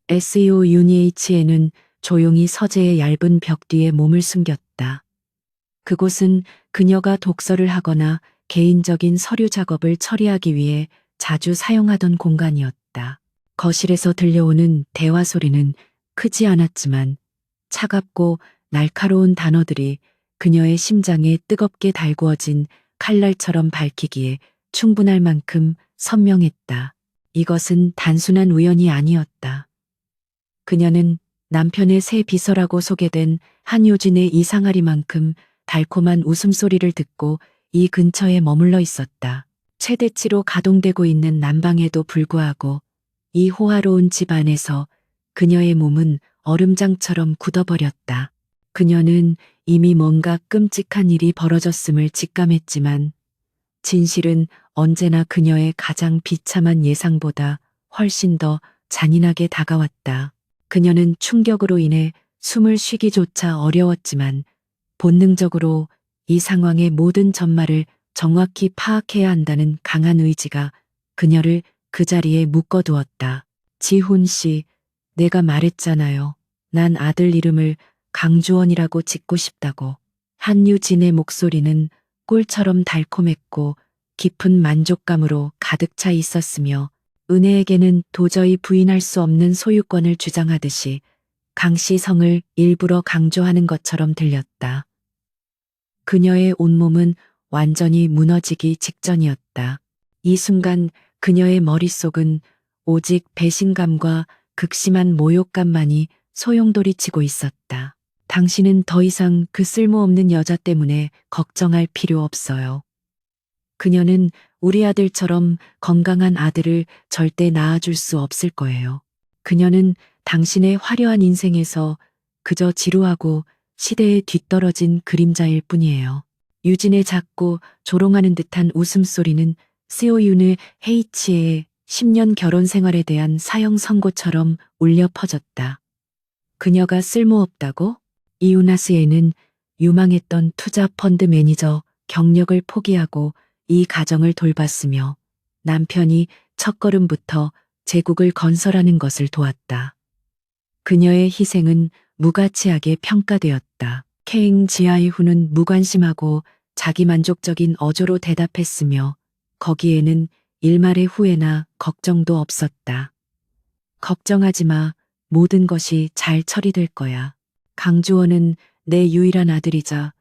SEO UNIH에는 조용히 서재의 얇은 벽 뒤에 몸을 숨겼다. 그곳은 그녀가 독서를 하거나 개인적인 서류 작업을 처리하기 위해 자주 사용하던 공간이었다. 거실에서 들려오는 대화 소리는 크지 않았지만 차갑고 날카로운 단어들이 그녀의 심장에 뜨겁게 달구어진 칼날처럼 밝히기에 충분할 만큼 선명했다. 이것은 단순한 우연이 아니었다. 그녀는 남편의 새 비서라고 소개된 한효진의 이상하리만큼 달콤한 웃음소리를 듣고 이 근처에 머물러 있었다. 최대치로 가동되고 있는 난방에도 불구하고 이 호화로운 집 안에서 그녀의 몸은 얼음장처럼 굳어버렸다. 그녀는 이미 뭔가 끔찍한 일이 벌어졌음을 직감했지만 진실은 언제나 그녀의 가장 비참한 예상보다 훨씬 더 잔인하게 다가왔다. 그녀는 충격으로 인해 숨을 쉬기조차 어려웠지만 본능적으로 이 상황의 모든 전말을 정확히 파악해야 한다는 강한 의지가 그녀를 그 자리에 묶어두었다. 지훈 씨, 내가 말했잖아요. 난 아들 이름을 강주원이라고 짓고 싶다고. 한유진의 목소리는 꿀처럼 달콤했고 깊은 만족감으로 가득 차 있었으며 은혜에게는 도저히 부인할 수 없는 소유권을 주장하듯이 강씨 성을 일부러 강조하는 것처럼 들렸다. 그녀의 온몸은 완전히 무너지기 직전이었다. 이 순간 그녀의 머릿속은 오직 배신감과 극심한 모욕감만이 소용돌이치고 있었다. 당신은 더 이상 그 쓸모없는 여자 때문에 걱정할 필요 없어요. 그녀는 우리 아들처럼 건강한 아들을 절대 낳아줄 수 없을 거예요. 그녀는 당신의 화려한 인생에서 그저 지루하고 시대에 뒤떨어진 그림자일 뿐이에요. 유진의 작고 조롱하는 듯한 웃음소리는 시오윤의 H의 10년 결혼 생활에 대한 사형 선고처럼 울려 퍼졌다. 그녀가 쓸모없다고? 이우나스에는 유망했던 투자 펀드 매니저 경력을 포기하고 이 가정을 돌봤으며 남편이 첫걸음부터 제국을 건설하는 것을 도왔다. 그녀의 희생은 무가치하게 평가되었다. 케잉 지아이후는 무관심하고 자기만족적인 어조로 대답했으며 거기에는 일말의 후회나 걱정도 없었다. 걱정하지 마. 모든 것이 잘 처리될 거야. 강주원은 내 유일한 아들이자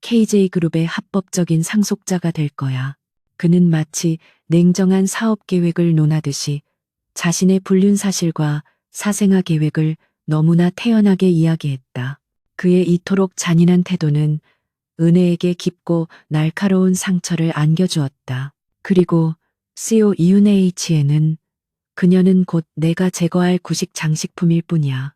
KJ그룹의 합법적인 상속자가 될 거야. 그는 마치 냉정한 사업 계획을 논하듯이 자신의 불륜 사실과 사생아 계획을 너무나 태연하게 이야기했다. 그의 이토록 잔인한 태도는 은혜에게 깊고 날카로운 상처를 안겨주었다. 그리고 CO 이윤H에는 그녀는 곧 내가 제거할 구식 장식품일 뿐이야.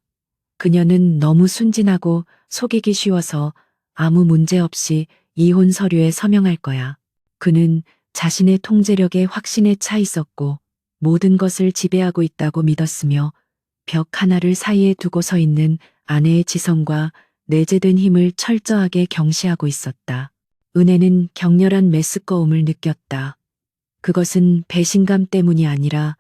그녀는 너무 순진하고 속이기 쉬워서 아무 문제 없이 이혼 서류에 서명할 거야. 그는 자신의 통제력에 확신에 차 있었고 모든 것을 지배하고 있다고 믿었으며 벽 하나를 사이에 두고 서 있는 아내의 지성과 내재된 힘을 철저하게 경시하고 있었다. 은혜는 격렬한 메스꺼움을 느꼈다. 그것은 배신감 때문이 아니라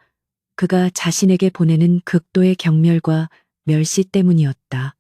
그가 자신에게 보내는 극도의 경멸과 멸시 때문이었다.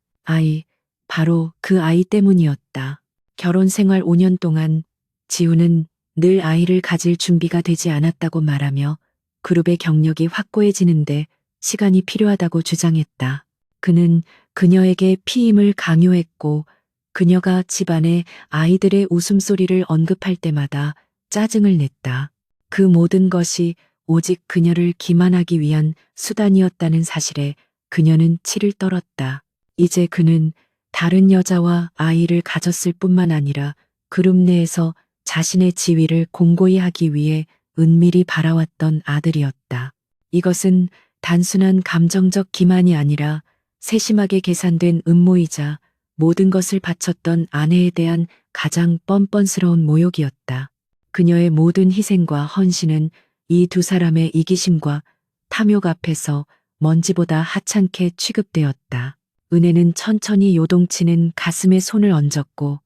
바로 그 아이 때문이었다. 결혼 생활 5년 동안 지우는 늘 아이를 가질 준비가 되지 않았다고 말하며 그룹의 경력이 확고해지는데 시간이 필요하다고 주장했다. 그는 그녀에게 피임을 강요했고 그녀가 집안의 아이들의 웃음소리를 언급할 때마다 짜증을 냈다. 그 모든 것이 오직 그녀를 기만하기 위한 수단이었다는 사실에 그녀는 치를 떨었다. 이제 그는 다른 여자와 아이를 가졌을 뿐만 아니라 그룹 내에서 자신의 지위를 공고히 하기 위해 은밀히 바라왔던 아들이었다. 이것은 단순한 감정적 기만이 아니라 세심하게 계산된 음모이자 모든 것을 바쳤던 아내에 대한 가장 뻔뻔스러운 모욕이었다. 그녀의 모든 희생과 헌신은 이 두 사람의 이기심과 탐욕 앞에서 먼지보다 하찮게 취급되었다. 은혜는 천천히 요동치는 가슴에 손을 얹었고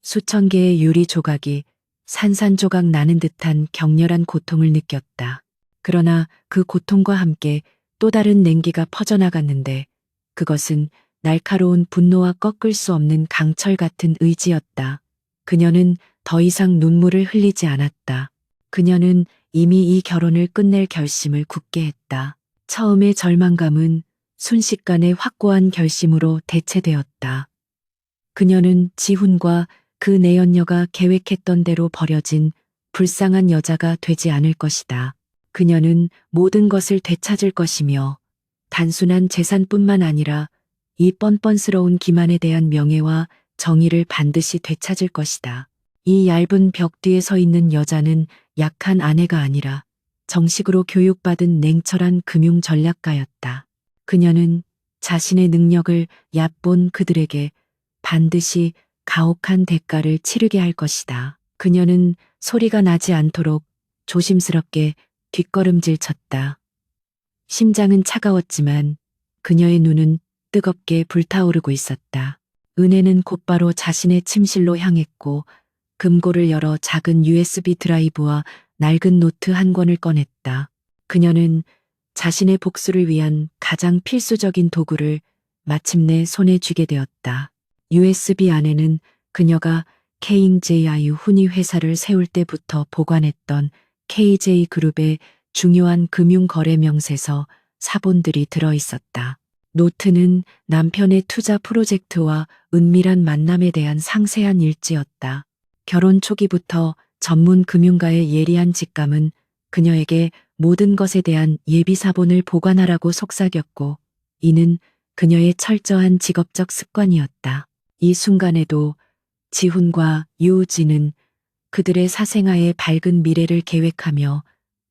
수천 개의 유리 조각이 산산조각 나는 듯한 격렬한 고통을 느꼈다. 그러나 그 고통과 함께 또 다른 냉기가 퍼져나갔는데 그것은 날카로운 분노와 꺾을 수 없는 강철 같은 의지였다. 그녀는 더 이상 눈물을 흘리지 않았다. 그녀는 이미 이 결혼을 끝낼 결심을 굳게 했다. 처음의 절망감은 순식간에 확고한 결심으로 대체되었다. 그녀는 지훈과 그 내연녀가 계획했던 대로 버려진 불쌍한 여자가 되지 않을 것이다. 그녀는 모든 것을 되찾을 것이며 단순한 재산뿐만 아니라 이 뻔뻔스러운 기만에 대한 명예와 정의를 반드시 되찾을 것이다. 이 얇은 벽 뒤에 서 있는 여자는 약한 아내가 아니라 정식으로 교육받은 냉철한 금융 전략가였다. 그녀는 자신의 능력을 얕본 그들에게 반드시 가혹한 대가를 치르게 할 것이다. 그녀는 소리가 나지 않도록 조심스럽게 뒷걸음질 쳤다. 심장은 차가웠지만 그녀의 눈은 뜨겁게 불타오르고 있었다. 은혜는 곧바로 자신의 침실로 향했고 금고를 열어 작은 USB 드라이브와 낡은 노트 한 권을 꺼냈다. 그녀는 자신의 복수를 위한 가장 필수적인 도구를 마침내 손에 쥐게 되었다. USB 안에는 그녀가 KJIU 훈이 회사를 세울 때부터 보관했던 KJ그룹의 중요한 금융거래 명세서 사본들이 들어 있었다. 노트는 남편의 투자 프로젝트와 은밀한 만남에 대한 상세한 일지였다. 결혼 초기부터 전문 금융가의 예리한 직감은 그녀에게 모든 것에 대한 예비 사본을 보관하라고 속삭였고, 이는 그녀의 철저한 직업적 습관이었다. 이 순간에도 지훈과 유우진은 그들의 사생아의 밝은 미래를 계획하며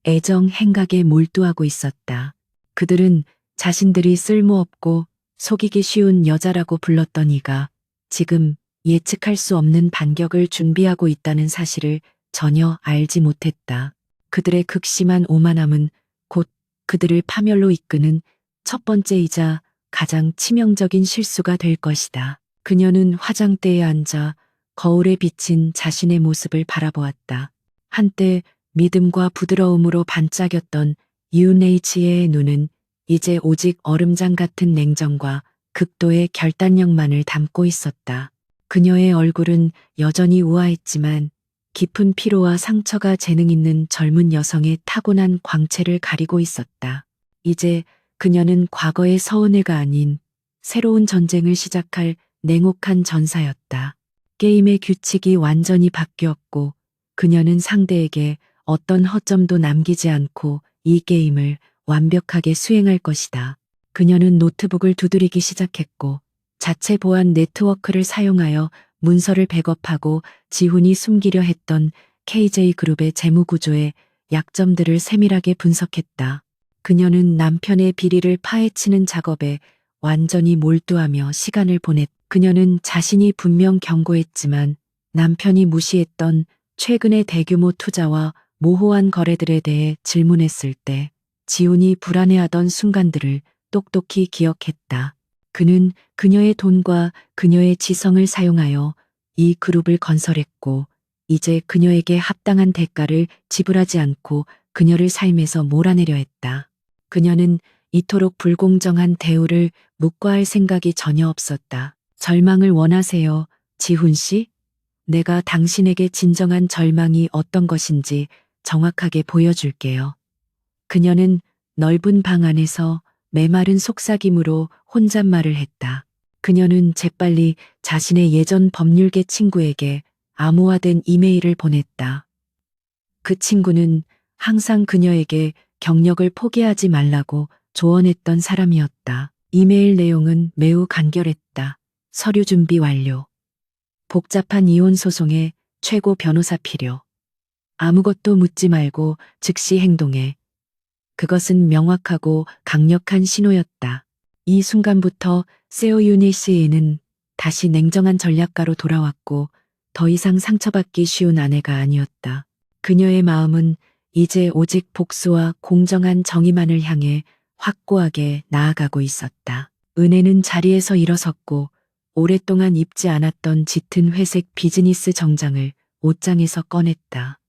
애정 행각에 몰두하고 있었다. 그들은 자신들이 쓸모없고 속이기 쉬운 여자라고 불렀던 이가 지금 예측할 수 없는 반격을 준비하고 있다는 사실을 전혀 알지 못했다. 그들의 극심한 오만함은 곧 그들을 파멸로 이끄는 첫 번째이자 가장 치명적인 실수가 될 것이다. 그녀는 화장대에 앉아 거울에 비친 자신의 모습을 바라보았다. 한때 믿음과 부드러움으로 반짝였던 유네이치의 눈은 이제 오직 얼음장 같은 냉정과 극도의 결단력만을 담고 있었다. 그녀의 얼굴은 여전히 우아했지만 깊은 피로와 상처가 재능 있는 젊은 여성의 타고난 광채를 가리고 있었다. 이제 그녀는 과거의 서은혜가 아닌 새로운 전쟁을 시작할 냉혹한 전사였다. 게임의 규칙이 완전히 바뀌었고 그녀는 상대에게 어떤 허점도 남기지 않고 이 게임을 완벽하게 수행할 것이다. 그녀는 노트북을 두드리기 시작했고 자체 보안 네트워크를 사용하여 문서를 백업하고 지훈이 숨기려 했던 KJ그룹의 재무구조의 약점들을 세밀하게 분석했다. 그녀는 남편의 비리를 파헤치는 작업에 완전히 몰두하며 시간을 그녀는 자신이 분명 경고했지만 남편이 무시했던 최근의 대규모 투자와 모호한 거래들에 대해 질문했을 때 지훈이 불안해하던 순간들을 똑똑히 기억했다. 그는 그녀의 돈과 그녀의 지성을 사용하여 이 그룹을 건설했고 이제 그녀에게 합당한 대가를 지불하지 않고 그녀를 삶에서 몰아내려 했다. 그녀는 이토록 불공정한 대우를 묵과할 생각이 전혀 없었다. 절망을 원하세요, 지훈 씨? 내가 당신에게 진정한 절망이 어떤 것인지 정확하게 보여줄게요. 그녀는 넓은 방 안에서 메마른 속삭임으로 혼잣말을 했다. 그녀는 재빨리 자신의 예전 법률계 친구에게 암호화된 이메일을 보냈다. 그 친구는 항상 그녀에게 경력을 포기하지 말라고 조언했던 사람이었다. 이메일 내용은 매우 간결했다. 서류 준비 완료. 복잡한 이혼 소송에 최고 변호사 필요. 아무것도 묻지 말고 즉시 행동해. 그것은 명확하고 강력한 신호였다. 이 순간부터 세오 유니시에는 다시 냉정한 전략가로 돌아왔고 더 이상 상처받기 쉬운 아내가 아니었다. 그녀의 마음은 이제 오직 복수와 공정한 정의만을 향해 확고하게 나아가고 있었다. 은혜는 자리에서 일어섰고 오랫동안 입지 않았던 짙은 회색 비즈니스 정장을 옷장에서 꺼냈다.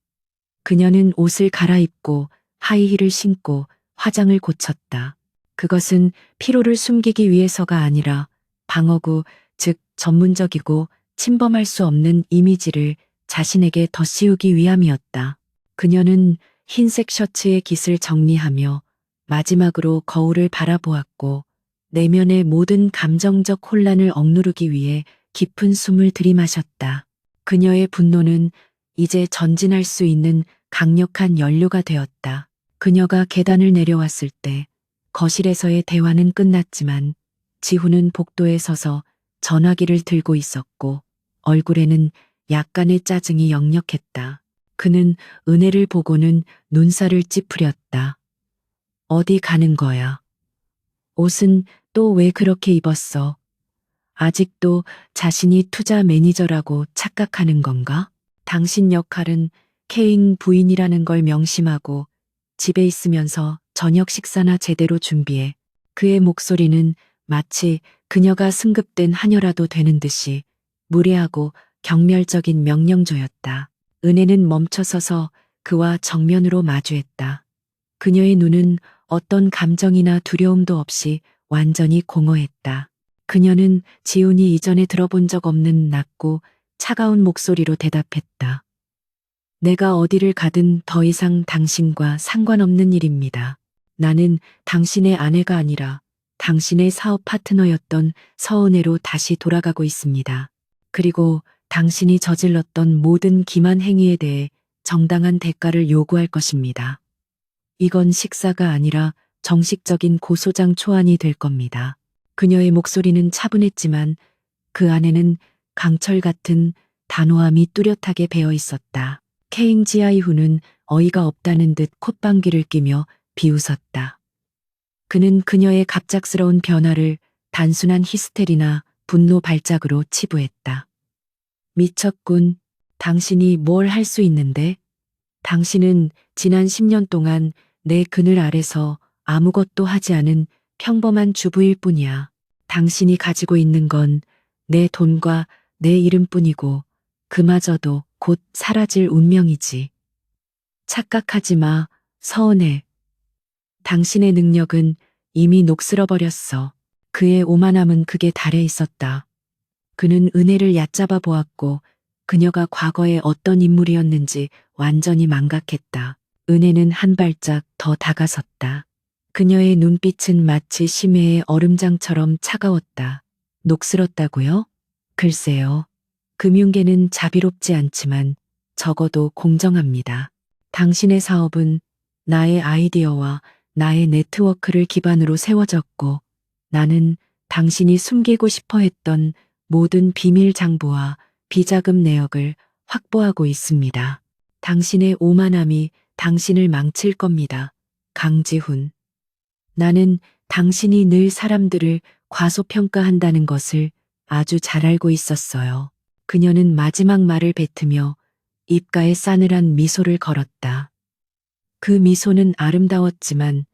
그녀는 옷을 갈아입고 하이힐을 신고 화장을 고쳤다. 그것은 피로를 숨기기 위해서가 아니라 방어구, 즉 전문적이고 침범할 수 없는 이미지를 자신에게 덧씌우기 위함이었다. 그녀는 흰색 셔츠의 깃을 정리하며 마지막으로 거울을 바라보았고 내면의 모든 감정적 혼란을 억누르기 위해 깊은 숨을 들이마셨다. 그녀의 분노는 이제 전진할 수 있는 강력한 연료가 되었다. 그녀가 계단을 내려왔을 때 거실에서의 대화는 끝났지만 지훈은 복도에 서서 전화기를 들고 있었고 얼굴에는 약간의 짜증이 역력했다. 그는 은혜를 보고는 눈살을 찌푸렸다. 어디 가는 거야? 옷은 또 왜 그렇게 입었어? 아직도 자신이 투자 매니저라고 착각하는 건가? 당신 역할은 케인 부인이라는 걸 명심하고 집에 있으면서 저녁 식사나 제대로 준비해. 그의 목소리는 마치 그녀가 승급된 하녀라도 되는 듯이 무례하고 경멸적인 명령조였다. 은혜는 멈춰서서 그와 정면으로 마주했다. 그녀의 눈은 어떤 감정이나 두려움도 없이 완전히 공허했다. 그녀는 지훈이 이전에 들어본 적 없는 낮고 차가운 목소리로 대답했다. 내가 어디를 가든 더 이상 당신과 상관없는 일입니다. 나는 당신의 아내가 아니라 당신의 사업 파트너였던 서은혜로 다시 돌아가고 있습니다. 그리고 당신이 저질렀던 모든 기만 행위에 대해 정당한 대가를 요구할 것입니다. 이건 식사가 아니라 정식적인 고소장 초안이 될 겁니다. 그녀의 목소리는 차분했지만 그 안에는 강철 같은 단호함이 뚜렷하게 배어 있었다. 케잉지아이후는 어이가 없다는 듯 콧방귀를 끼며 비웃었다. 그는 그녀의 갑작스러운 변화를 단순한 히스테리나 분노 발작으로 치부했다. 미쳤군. 당신이 뭘 할 수 있는데? 당신은 지난 10년 동안 내 그늘 아래서 아무것도 하지 않은 평범한 주부일 뿐이야. 당신이 가지고 있는 건 내 돈과 내 이름뿐이고 그마저도 곧 사라질 운명이지. 착각하지 마, 서은혜. 당신의 능력은 이미 녹슬어버렸어. 그의 오만함은 극에 달해 있었다. 그는 은혜를 얕잡아 보았고 그녀가 과거에 어떤 인물이었는지 완전히 망각했다. 은혜는 한 발짝 더 다가섰다. 그녀의 눈빛은 마치 심해의 얼음장처럼 차가웠다. 녹슬었다고요? 글쎄요. 금융계는 자비롭지 않지만 적어도 공정합니다. 당신의 사업은 나의 아이디어와 나의 네트워크를 기반으로 세워졌고 나는 당신이 숨기고 싶어 했던 모든 비밀 장부와 비자금 내역을 확보하고 있습니다. 당신의 오만함이 당신을 망칠 겁니다. 강지훈. 나는 당신이 늘 사람들을 과소평가한다는 것을 아주 잘 알고 있었어요. 그녀는 마지막 말을 뱉으며 입가에 싸늘한 미소를 걸었다. 그 미소는 아름다웠지만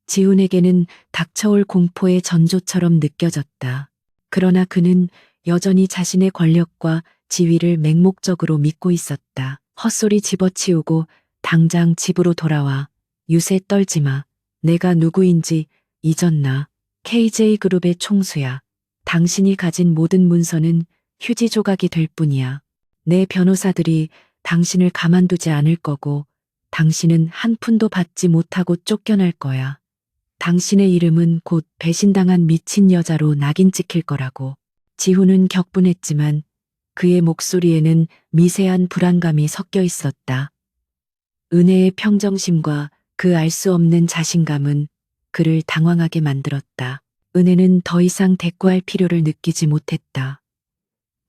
지훈에게는 닥쳐올 공포의 전조처럼 느껴졌다. 그러나 그는 여전히 자신의 권력과 지위를 맹목적으로 믿고 있었다. 헛소리 집어치우고 당장 집으로 돌아와. 유세 떨지 마. 내가 누구인지 잊었나. KJ그룹의 총수야. 당신이 가진 모든 문서는 휴지 조각이 될 뿐이야. 내 변호사들이 당신을 가만두지 않을 거고 당신은 한 푼도 받지 못하고 쫓겨날 거야. 당신의 이름은 곧 배신당한 미친 여자로 낙인 찍힐 거라고. 지훈은 격분했지만 그의 목소리에는 미세한 불안감이 섞여 있었다. 은혜의 평정심과 그 알 수 없는 자신감은 그를 당황하게 만들었다. 은혜는 더 이상 대꾸할 필요를 느끼지 못했다.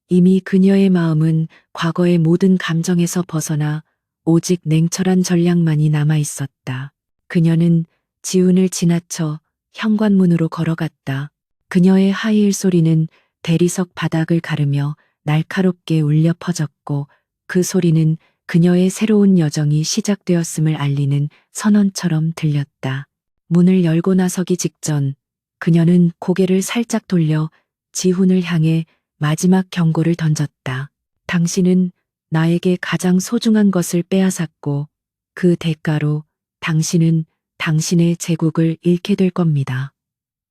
이미 그녀의 마음은 과거의 모든 감정에서 벗어나 오직 냉철한 전략만이 남아 있었다. 그녀는 지훈을 지나쳐 현관문으로 걸어갔다. 그녀의 하이힐 소리는 대리석 바닥을 가르며 날카롭게 울려 퍼졌고 그 소리는 그녀의 새로운 여정이 시작되었음을 알리는 선언처럼 들렸다. 문을 열고 나서기 직전 그녀는 고개를 살짝 돌려 지훈을 향해 마지막 경고를 던졌다. 당신은 나에게 가장 소중한 것을 빼앗았고 그 대가로 당신은 당신의 제국을 잃게 될 겁니다.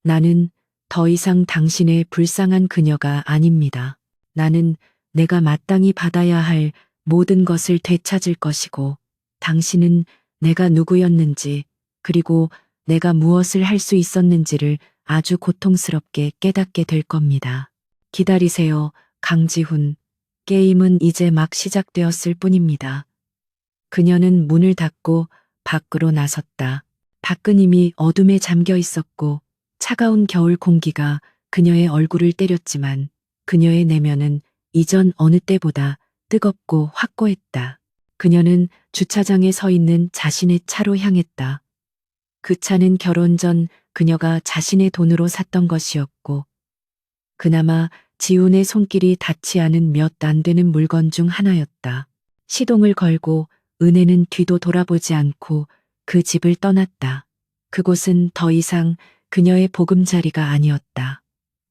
나는 더 이상 당신의 불쌍한 그녀가 아닙니다. 나는 내가 마땅히 받아야 할 모든 것을 되찾을 것이고, 당신은 내가 누구였는지, 그리고 내가 무엇을 할 수 있었는지를 아주 고통스럽게 깨닫게 될 겁니다. 기다리세요, 강지훈. 게임은 이제 막 시작되었을 뿐입니다. 그녀는 문을 닫고 밖으로 나섰다. 밖은 이미 어둠에 잠겨 있었고 차가운 겨울 공기가 그녀의 얼굴을 때렸지만 그녀의 내면은 이전 어느 때보다 뜨겁고 확고했다. 그녀는 주차장에 서 있는 자신의 차로 향했다. 그 차는 결혼 전 그녀가 자신의 돈으로 샀던 것이었고 그나마 지훈의 손길이 닿지 않은 몇 안 되는 물건 중 하나였다. 시동을 걸고 은혜는 뒤도 돌아보지 않고 그 집을 떠났다. 그곳은 더 이상 그녀의 보금자리가 아니었다.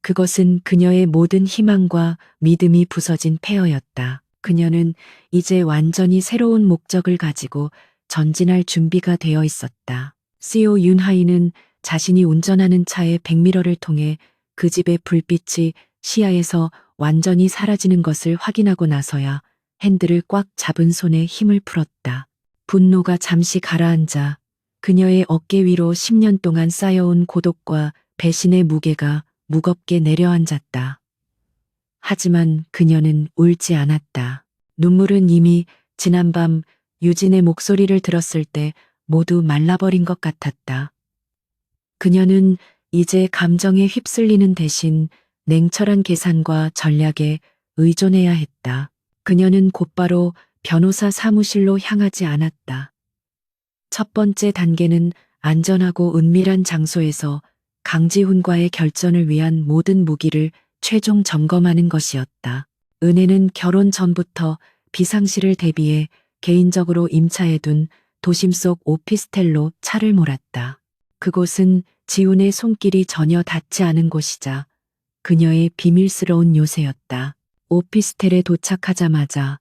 그것은 그녀의 모든 희망과 믿음이 부서진 폐허였다. 그녀는 이제 완전히 새로운 목적을 가지고 전진할 준비가 되어 있었다. CEO 윤하이는 자신이 운전하는 차의 백미러를 통해 그 집의 불빛이 시야에서 완전히 사라지는 것을 확인하고 나서야 핸들을 꽉 잡은 손에 힘을 풀었다. 분노가 잠시 가라앉아 그녀의 어깨 위로 10년 동안 쌓여온 고독과 배신의 무게가 무겁게 내려앉았다. 하지만 그녀는 울지 않았다. 눈물은 이미 지난밤 유진의 목소리를 들었을 때 모두 말라버린 것 같았다. 그녀는 이제 감정에 휩쓸리는 대신 냉철한 계산과 전략에 의존해야 했다. 그녀는 곧바로 변호사 사무실로 향하지 않았다. 첫 번째 단계는 안전하고 은밀한 장소에서 강지훈과의 결전을 위한 모든 무기를 최종 점검하는 것이었다. 은혜는 결혼 전부터 비상시를 대비해 개인적으로 임차해둔 도심 속 오피스텔로 차를 몰았다. 그곳은 지훈의 손길이 전혀 닿지 않은 곳이자 그녀의 비밀스러운 요새였다. 오피스텔에 도착하자마자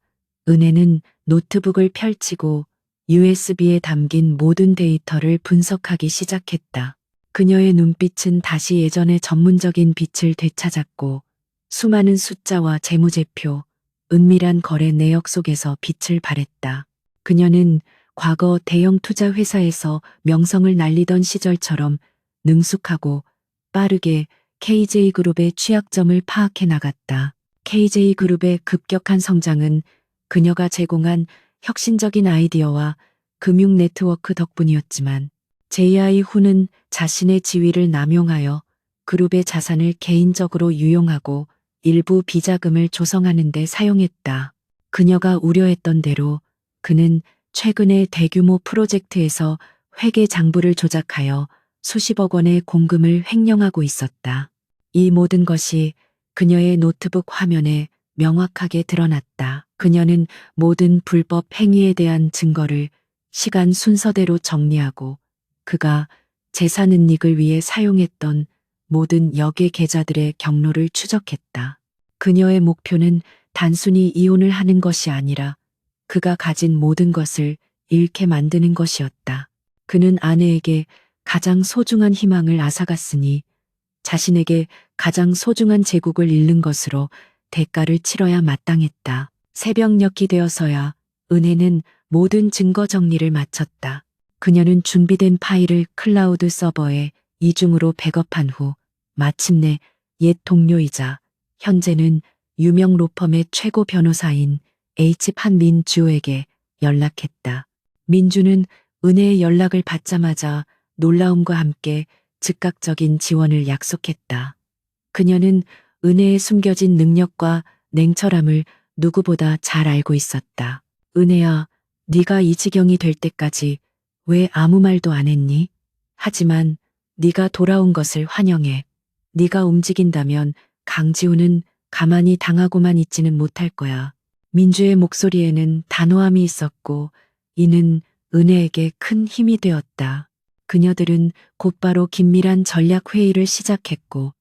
은혜는 노트북을 펼치고 USB에 담긴 모든 데이터를 분석하기 시작했다. 그녀의 눈빛은 다시 예전의 전문적인 빛을 되찾았고 수많은 숫자와 재무제표, 은밀한 거래 내역 속에서 빛을 발했다. 그녀는 과거 대형 투자 회사에서 명성을 날리던 시절처럼 능숙하고 빠르게 KJ그룹의 취약점을 파악해 나갔다. KJ그룹의 급격한 성장은 그녀가 제공한 혁신적인 아이디어와 금융 네트워크 덕분이었지만 JI 후는 자신의 지위를 남용하여 그룹의 자산을 개인적으로 유용하고 일부 비자금을 조성하는 데 사용했다. 그녀가 우려했던 대로 그는 최근에 대규모 프로젝트에서 회계 장부를 조작하여 수십억 원의 공금을 횡령하고 있었다. 이 모든 것이 그녀의 노트북 화면에 명확하게 드러났다. 그녀는 모든 불법 행위에 대한 증거를 시간 순서대로 정리하고 그가 재산 은닉을 위해 사용했던 모든 역의 계좌들의 경로를 추적했다. 그녀의 목표는 단순히 이혼을 하는 것이 아니라 그가 가진 모든 것을 잃게 만드는 것이었다. 그는 아내에게 가장 소중한 희망을 앗아갔으니 자신에게 가장 소중한 제국을 잃는 것으로 대가를 치러야 마땅했다. 새벽녘이 되어서야 은혜는 모든 증거 정리를 마쳤다. 그녀는 준비된 파일을 클라우드 서버에 이중으로 백업한 후 마침내 옛 동료이자 현재는 유명 로펌의 최고 변호사인 H 판민주에게 연락했다. 민주는 은혜의 연락을 받자마자 놀라움과 함께 즉각적인 지원을 약속했다. 그녀는 은혜의 숨겨진 능력과 냉철함을 누구보다 잘 알고 있었다. 은혜야, 네가 이 지경이 될 때까지 왜 아무 말도 안 했니? 하지만 네가 돌아온 것을 환영해. 네가 움직인다면 강지훈은 가만히 당하고만 있지는 못할 거야. 민주의 목소리에는 단호함이 있었고 이는 은혜에게 큰 힘이 되었다. 그녀들은 곧바로 긴밀한 전략 회의를 시작했고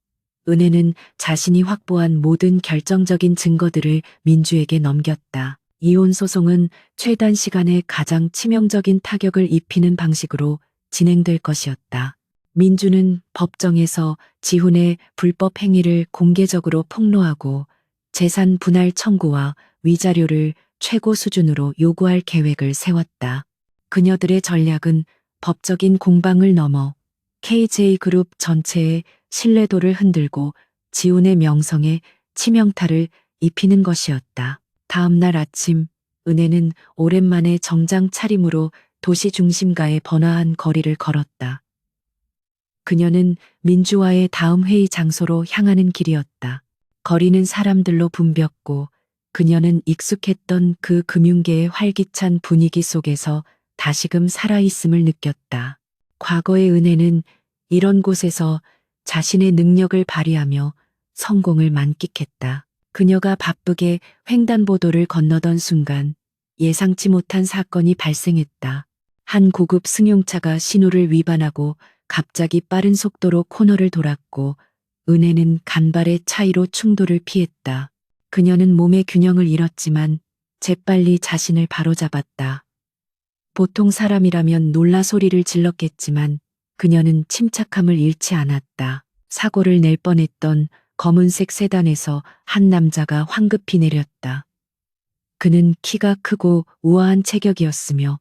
은혜는 자신이 확보한 모든 결정적인 증거들을 민주에게 넘겼다. 이혼 소송은 최단 시간에 가장 치명적인 타격을 입히는 방식으로 진행될 것이었다. 민주는 법정에서 지훈의 불법 행위를 공개적으로 폭로하고 재산 분할 청구와 위자료를 최고 수준으로 요구할 계획을 세웠다. 그녀들의 전략은 법적인 공방을 넘어 KJ그룹 전체의 신뢰도를 흔들고 지훈의 명성에 치명타를 입히는 것이었다. 다음 날 아침, 은혜는 오랜만에 정장 차림으로 도시 중심가의 번화한 거리를 걸었다. 그녀는 민주와의 다음 회의 장소로 향하는 길이었다. 거리는 사람들로 붐볐고 그녀는 익숙했던 그 금융계의 활기찬 분위기 속에서 다시금 살아있음을 느꼈다. 과거의 은혜는 이런 곳에서 자신의 능력을 발휘하며 성공을 만끽했다. 그녀가 바쁘게 횡단보도를 건너던 순간 예상치 못한 사건이 발생했다. 한 고급 승용차가 신호를 위반하고 갑자기 빠른 속도로 코너를 돌았고 은혜는 간발의 차이로 충돌을 피했다. 그녀는 몸의 균형을 잃었지만 재빨리 자신을 바로잡았다. 보통 사람이라면 놀라 소리를 질렀겠지만 그녀는 침착함을 잃지 않았다. 사고를 낼 뻔했던 검은색 세단에서 한 남자가 황급히 내렸다. 그는 키가 크고 우아한 체격이었으며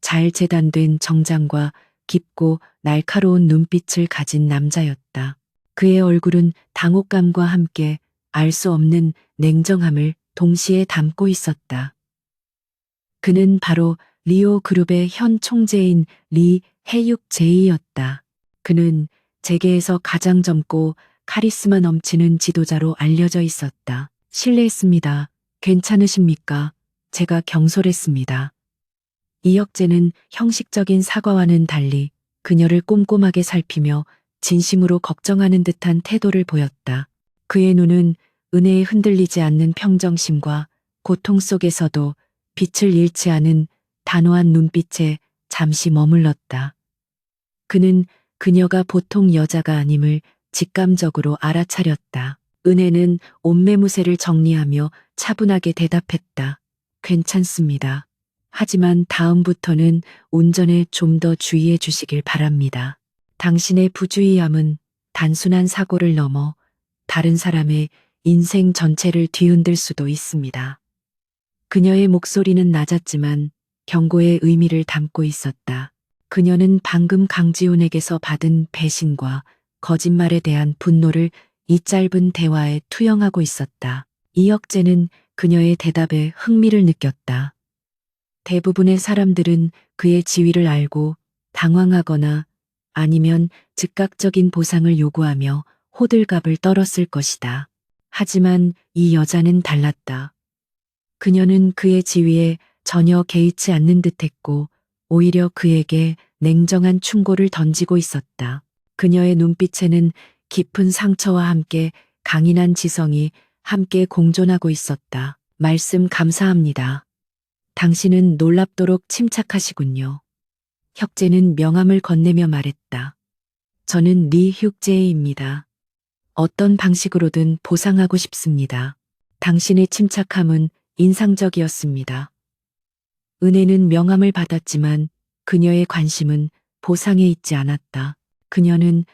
잘 재단된 정장과 깊고 날카로운 눈빛을 가진 남자였다. 그의 얼굴은 당혹감과 함께 알 수 없는 냉정함을 동시에 담고 있었다. 그는 바로 리오 그룹의 현 총재인 리 해육 제이였다. 그는 재계에서 가장 젊고 카리스마 넘치는 지도자로 알려져 있었다. 실례했습니다. 괜찮으십니까? 제가 경솔했습니다. 이혁재는 형식적인 사과와는 달리 그녀를 꼼꼼하게 살피며 진심으로 걱정하는 듯한 태도를 보였다. 그의 눈은 은혜에 흔들리지 않는 평정심과 고통 속에서도 빛을 잃지 않은 단호한 눈빛에 잠시 머물렀다. 그는 그녀가 보통 여자가 아님을 직감적으로 알아차렸다. 은혜는 옷매무새를 정리하며 차분하게 대답했다. 괜찮습니다. 하지만 다음부터는 운전에 좀 더 주의해 주시길 바랍니다. 당신의 부주의함은 단순한 사고를 넘어 다른 사람의 인생 전체를 뒤흔들 수도 있습니다. 그녀의 목소리는 낮았지만 경고의 의미를 담고 있었다. 그녀는 방금 강지훈에게서 받은 배신과 거짓말에 대한 분노를 이 짧은 대화에 투영하고 있었다. 이혁재는 그녀의 대답에 흥미를 느꼈다. 대부분의 사람들은 그의 지위를 알고 당황하거나 아니면 즉각적인 보상을 요구하며 호들갑을 떨었을 것이다. 하지만 이 여자는 달랐다. 그녀는 그의 지위에 전혀 개의치 않는 듯했고 오히려 그에게 냉정한 충고를 던지고 있었다. 그녀의 눈빛에는 깊은 상처와 함께 강인한 지성이 함께 공존하고 있었다. 말씀 감사합니다. 당신은 놀랍도록 침착하시군요. 혁재는 명함을 건네며 말했다. 저는 리 혁재입니다. 어떤 방식으로든 보상하고 싶습니다. 당신의 침착함은 인상적이었습니다. 은혜는 명함을 받았지만 그녀의 관심은 보상에 있지 않았다. 그녀는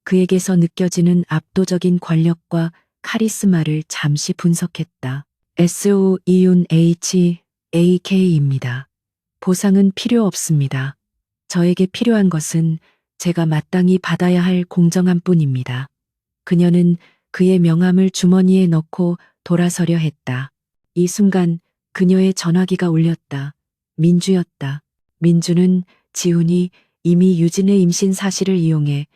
그에게서 느껴지는 압도적인 권력과 카리스마를 잠시 분석했다. SOEUNHAK입니다. 보상은 필요 없습니다. 저에게 필요한 것은 제가 마땅히 받아야 할 공정함 뿐입니다. 그녀는 그의 명함을 주머니에 넣고 돌아서려 했다. 이 순간 그녀의 전화기가 울렸다. 민주였다. 민주는 지훈이 이미 유진의 임신 사실을 이용해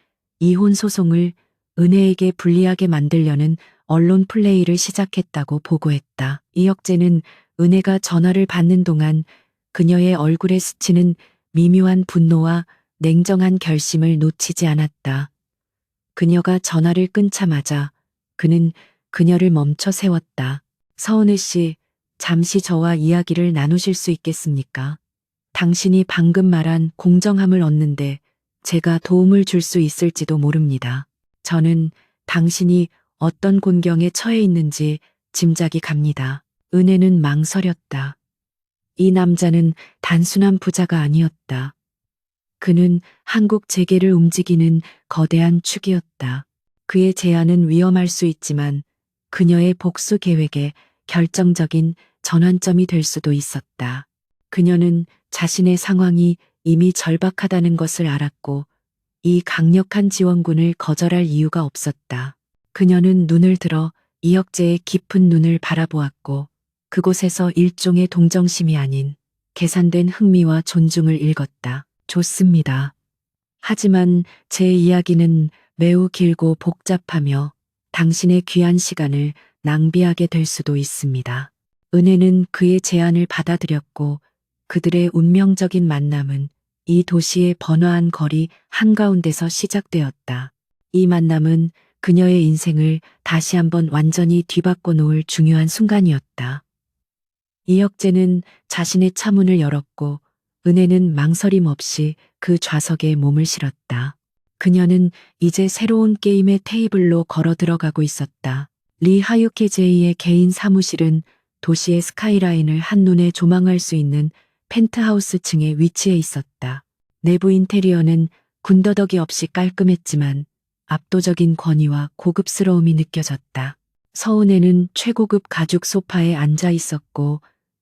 이혼 소송을 은혜에게 불리하게 만들려는 언론 플레이를 시작했다고 보고했다. 이혁재는 은혜가 전화를 받는 동안 그녀의 얼굴에 스치는 미묘한 분노와 냉정한 결심을 놓치지 않았다. 그녀가 전화를 끊자마자 그는 그녀를 멈춰 세웠다. 서은혜 씨, 잠시 저와 이야기를 나누실 수 있겠습니까? 당신이 방금 말한 공정함을 얻는데 제가 도움을 줄 수 있을지도 모릅니다. 저는 당신이 어떤 곤경에 처해 있는지 짐작이 갑니다. 은혜는 망설였다. 이 남자는 단순한 부자가 아니었다. 그는 한국 재계를 움직이는 거대한 축이었다. 그의 제안은 위험할 수 있지만 그녀의 복수 계획에 결정적인 전환점이 될 수도 있었다. 그녀는 자신의 상황이 이미 절박하다는 것을 알았고 이 강력한 지원군을 거절할 이유가 없었다. 그녀는 눈을 들어 이혁재의 깊은 눈을 바라보았고 그곳에서 일종의 동정심이 아닌 계산된 흥미와 존중을 읽었다. 좋습니다. 하지만 제 이야기는 매우 길고 복잡하며 당신의 귀한 시간을 낭비하게 될 수도 있습니다. 은혜는 그의 제안을 받아들였고 그들의 운명적인 만남은 이 도시의 번화한 거리 한가운데서 시작되었다. 이 만남은 그녀의 인생을 다시 한번 완전히 뒤바꿔 놓을 중요한 순간이었다. 이혁재는 자신의 차문을 열었고 은혜는 망설임 없이 그 좌석에 몸을 실었다. 그녀는 이제 새로운 게임의 테이블로 걸어 들어가고 있었다. 리 하유케 제이의 개인 사무실은 도시의 스카이라인을 한눈에 조망할 수 있는 펜트하우스 층에 위치해 있었다. 내부 인테리어는 군더더기 없이 깔끔했지만 압도적인 권위와 고급스러움이 느껴졌다. 서은혜는 최고급 가죽 소파에 앉아 있었고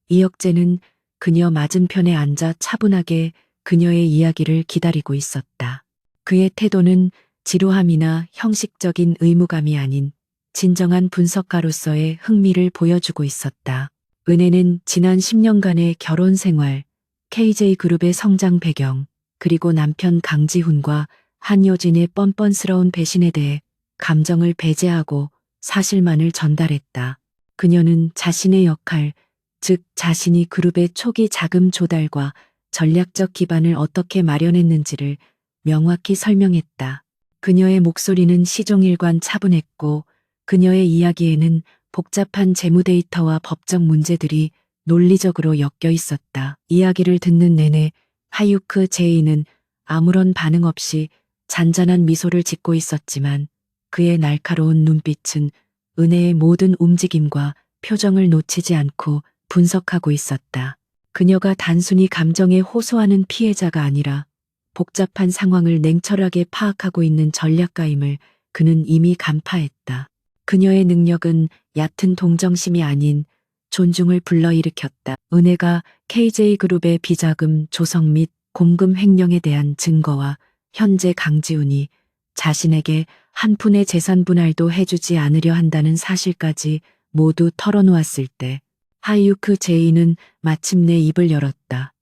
이혁재는 그녀 맞은편에 앉아 차분하게 그녀의 이야기를 기다리고 있었다. 그의 태도는 지루함이나 형식적인 의무감이 아닌 진정한 분석가로서의 흥미를 보여주고 있었다. 은혜는 지난 10년간의 결혼 생활, KJ그룹의 성장 배경, 그리고 남편 강지훈과 한효진의 뻔뻔스러운 배신에 대해 감정을 배제하고 사실만을 전달했다. 그녀는 자신의 역할, 즉 자신이 그룹의 초기 자금 조달과 전략적 기반을 어떻게 마련했는지를 명확히 설명했다. 그녀의 목소리는 시종일관 차분했고 그녀의 이야기에는 복잡한 재무 데이터와 법적 문제들이 논리적으로 엮여 있었다. 이야기를 듣는 내내 하유크 제이는 아무런 반응 없이 잔잔한 미소를 짓고 있었지만 그의 날카로운 눈빛은 은혜의 모든 움직임과 표정을 놓치지 않고 분석하고 있었다. 그녀가 단순히 감정에 호소하는 피해자가 아니라 복잡한 상황을 냉철하게 파악하고 있는 전략가임을 그는 이미 간파했다. 그녀의 능력은 얕은 동정심이 아닌 존중을 불러일으켰다. 은혜가 KJ그룹의 비자금 조성 및 공금 횡령에 대한 증거와 현재 강지훈이 자신에게 한 푼의 재산 분할도 해주지 않으려 한다는 사실까지 모두 털어놓았을 때 하이유크 제이는 마침내 입을 열었다.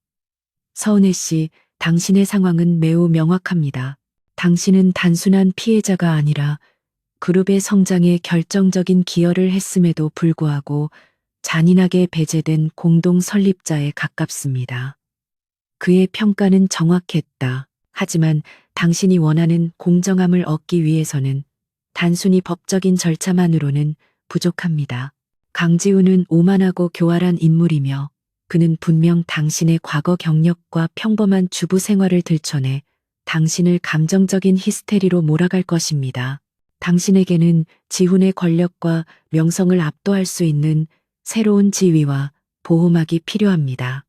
서은혜 씨, 당신의 상황은 매우 명확합니다. 당신은 단순한 피해자가 아니라 그룹의 성장에 결정적인 기여를 했음에도 불구하고 잔인하게 배제된 공동 설립자에 가깝습니다. 그의 평가는 정확했다. 하지만 당신이 원하는 공정함을 얻기 위해서는 단순히 법적인 절차만으로는 부족합니다. 강지훈은 오만하고 교활한 인물이며 그는 분명 당신의 과거 경력과 평범한 주부 생활을 들춰내 당신을 감정적인 히스테리로 몰아갈 것입니다. 당신에게는 지훈의 권력과 명성을 압도할 수 있는 새로운 지위와 보호막이 필요합니다.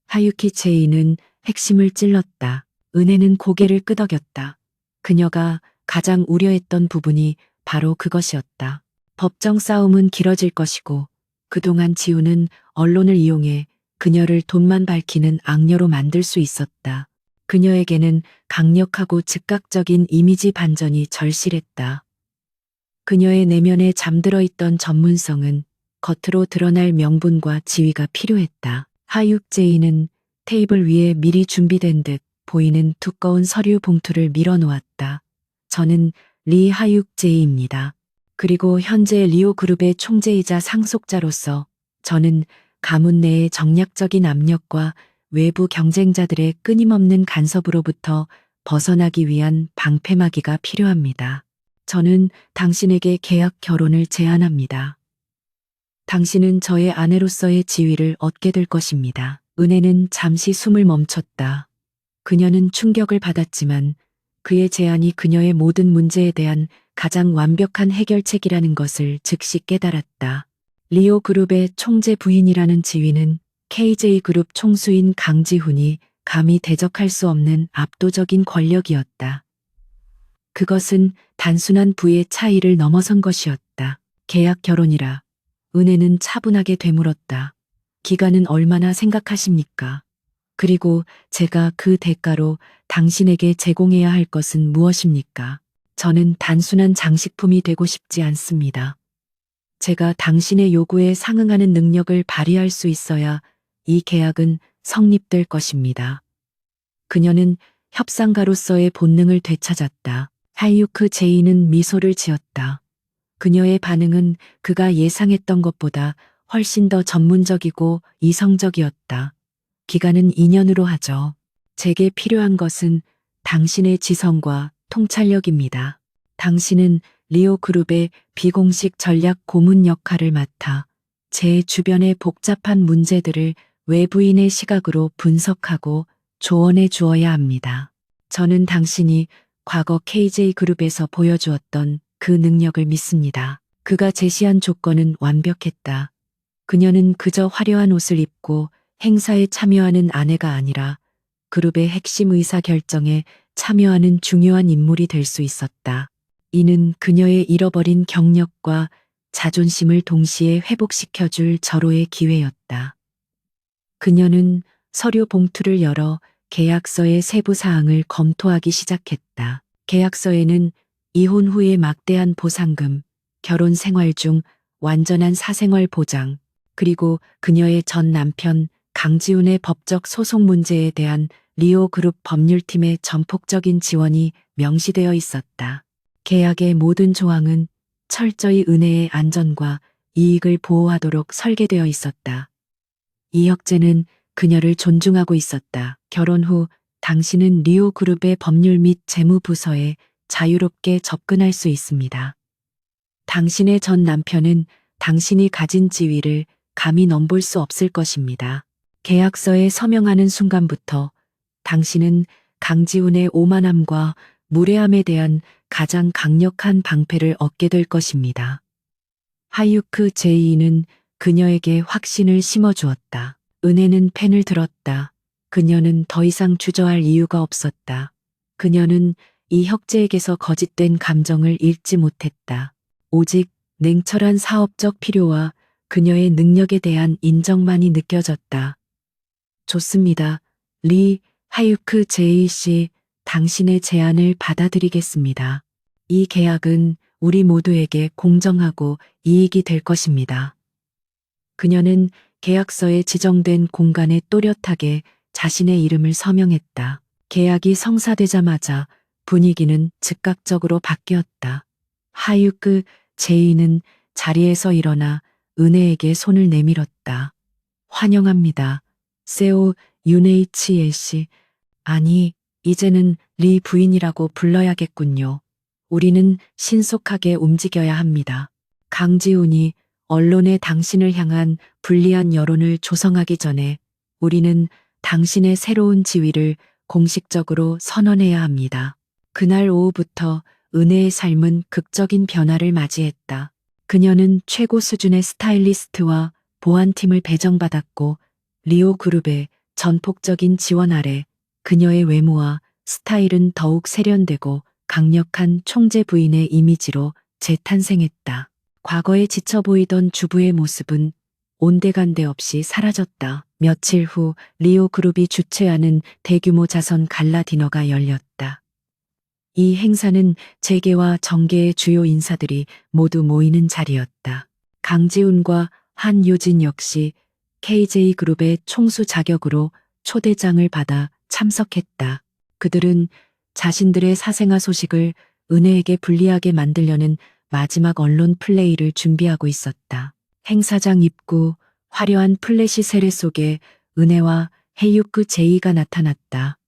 하유키 체이는 핵심을 찔렀다. 은혜는 고개를 끄덕였다. 그녀가 가장 우려했던 부분이 바로 그것이었다. 법정 싸움은 길어질 것이고 그동안 지훈은 언론을 이용해 그녀를 돈만 밝히는 악녀로 만들 수 있었다. 그녀에게는 강력하고 즉각적인 이미지 반전이 절실했다. 그녀의 내면에 잠들어 있던 전문성은 겉으로 드러날 명분과 지위가 필요했다. 하육제이는 테이블 위에 미리 준비된 듯 보이는 두꺼운 서류 봉투를 밀어놓았다. 저는 리 하육제이입니다. 그리고 현재 리오 그룹의 총재이자 상속자로서 저는 가문 내의 정략적인 압력과 외부 경쟁자들의 끊임없는 간섭으로부터 벗어나기 위한 방패막이가 필요합니다. 저는 당신에게 계약 결혼을 제안합니다. 당신은 저의 아내로서의 지위를 얻게 될 것입니다. 은혜는 잠시 숨을 멈췄다. 그녀는 충격을 받았지만 그의 제안이 그녀의 모든 문제에 대한 가장 완벽한 해결책이라는 것을 즉시 깨달았다. 리오 그룹의 총재 부인이라는 지위는 KJ그룹 총수인 강지훈이 감히 대적할 수 없는 압도적인 권력이었다. 그것은 단순한 부의 차이를 넘어선 것이었다. 계약 결혼이라. 은혜는 차분하게 되물었다. 기간은 얼마나 생각하십니까? 그리고 제가 그 대가로 당신에게 제공해야 할 것은 무엇입니까? 저는 단순한 장식품이 되고 싶지 않습니다. 제가 당신의 요구에 상응하는 능력을 발휘할 수 있어야 이 계약은 성립될 것입니다. 그녀는 협상가로서의 본능을 되찾았다. 하이유크 제이는 미소를 지었다. 그녀의 반응은 그가 예상했던 것보다 훨씬 더 전문적이고 이성적이었다. 기간은 2년으로 하죠. 제게 필요한 것은 당신의 지성과 통찰력입니다. 당신은 리오 그룹의 비공식 전략 고문 역할을 맡아 제 주변의 복잡한 문제들을 외부인의 시각으로 분석하고 조언해 주어야 합니다. 저는 당신이 과거 KJ 그룹에서 보여주었던 그 능력을 믿습니다. 그가 제시한 조건은 완벽했다. 그녀는 그저 화려한 옷을 입고 행사에 참여하는 아내가 아니라 그룹의 핵심 의사 결정에 참여하는 중요한 인물이 될 수 있었다. 이는 그녀의 잃어버린 경력과 자존심을 동시에 회복시켜줄 절호의 기회였다. 그녀는 서류 봉투를 열어 계약서의 세부 사항을 검토하기 시작했다. 계약서에는 이혼 후의 막대한 보상금, 결혼 생활 중 완전한 사생활 보장, 그리고 그녀의 전 남편 강지훈의 법적 소송 문제에 대한 리오 그룹 법률팀의 전폭적인 지원이 명시되어 있었다. 계약의 모든 조항은 철저히 은혜의 안전과 이익을 보호하도록 설계되어 있었다. 이혁재는 그녀를 존중하고 있었다. 결혼 후 당신은 리오 그룹의 법률 및 재무 부서에 자유롭게 접근할 수 있습니다. 당신의 전 남편은 당신이 가진 지위를 감히 넘볼 수 없을 것입니다. 계약서에 서명하는 순간부터 당신은 강지훈의 오만함과 무례함에 대한 가장 강력한 방패를 얻게 될 것입니다. 하이유크 제이는 그녀에게 확신을 심어주었다. 은혜는 펜을 들었다. 그녀는 더 이상 주저할 이유가 없었다. 그녀는 이 혁재에게서 거짓된 감정을 읽지 못했다. 오직 냉철한 사업적 필요와 그녀의 능력에 대한 인정만이 느껴졌다. 좋습니다. 리 하이유크 제이 씨, 당신의 제안을 받아들이겠습니다. 이 계약은 우리 모두에게 공정하고 이익이 될 것입니다. 그녀는 계약서에 지정된 공간에 또렷하게 자신의 이름을 서명했다. 계약이 성사되자마자 분위기는 즉각적으로 바뀌었다. 하이유크 제이는 자리에서 일어나 은혜에게 손을 내밀었다. 환영합니다. 세오 유네이치에 씨. 아니, 이제는 리 부인이라고 불러야겠군요. 우리는 신속하게 움직여야 합니다. 강지훈이 언론에 당신을 향한 불리한 여론을 조성하기 전에 우리는 당신의 새로운 지위를 공식적으로 선언해야 합니다. 그날 오후부터 은혜의 삶은 극적인 변화를 맞이했다. 그녀는 최고 수준의 스타일리스트와 보안팀을 배정받았고 리오 그룹의 전폭적인 지원 아래 그녀의 외모와 스타일은 더욱 세련되고 강력한 총재 부인의 이미지로 재탄생했다. 과거에 지쳐 보이던 주부의 모습은 온데간데 없이 사라졌다. 며칠 후 리오 그룹이 주최하는 대규모 자선 갈라 디너가 열렸다. 이 행사는 재계와 정계의 주요 인사들이 모두 모이는 자리였다. 강지훈과 한효진 역시 KJ 그룹의 총수 자격으로 초대장을 받아 참석했다. 그들은 자신들의 사생아 소식을 은혜에게 불리하게 만들려는 마지막 언론 플레이를 준비하고 있었다. 행사장 입구, 화려한 플래시 세례 속에 은혜와 헤이유크 제이가 나타났다.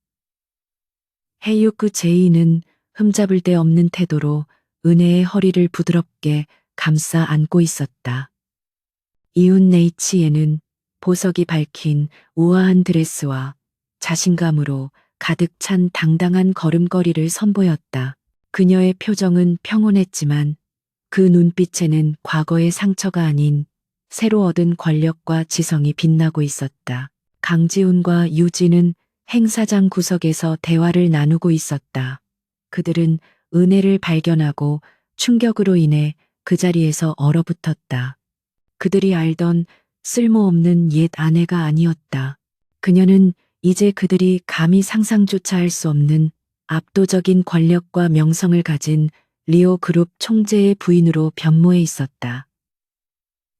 헤이유크 제이는 흠잡을 데 없는 태도로 은혜의 허리를 부드럽게 감싸 안고 있었다. 이웃 네이치에는 보석이 밝힌 우아한 드레스와 자신감으로 가득 찬 당당한 걸음걸이를 선보였다. 그녀의 표정은 평온했지만 그 눈빛에는 과거의 상처가 아닌 새로 얻은 권력과 지성이 빛나고 있었다. 강지훈과 유진은 행사장 구석에서 대화를 나누고 있었다. 그들은 은혜를 발견하고 충격으로 인해 그 자리에서 얼어붙었다. 그들이 알던 쓸모없는 옛 아내가 아니었다. 그녀는 이제 그들이 감히 상상조차 할 수 없는 압도적인 권력과 명성을 가진 리오 그룹 총재의 부인으로 변모해 있었다.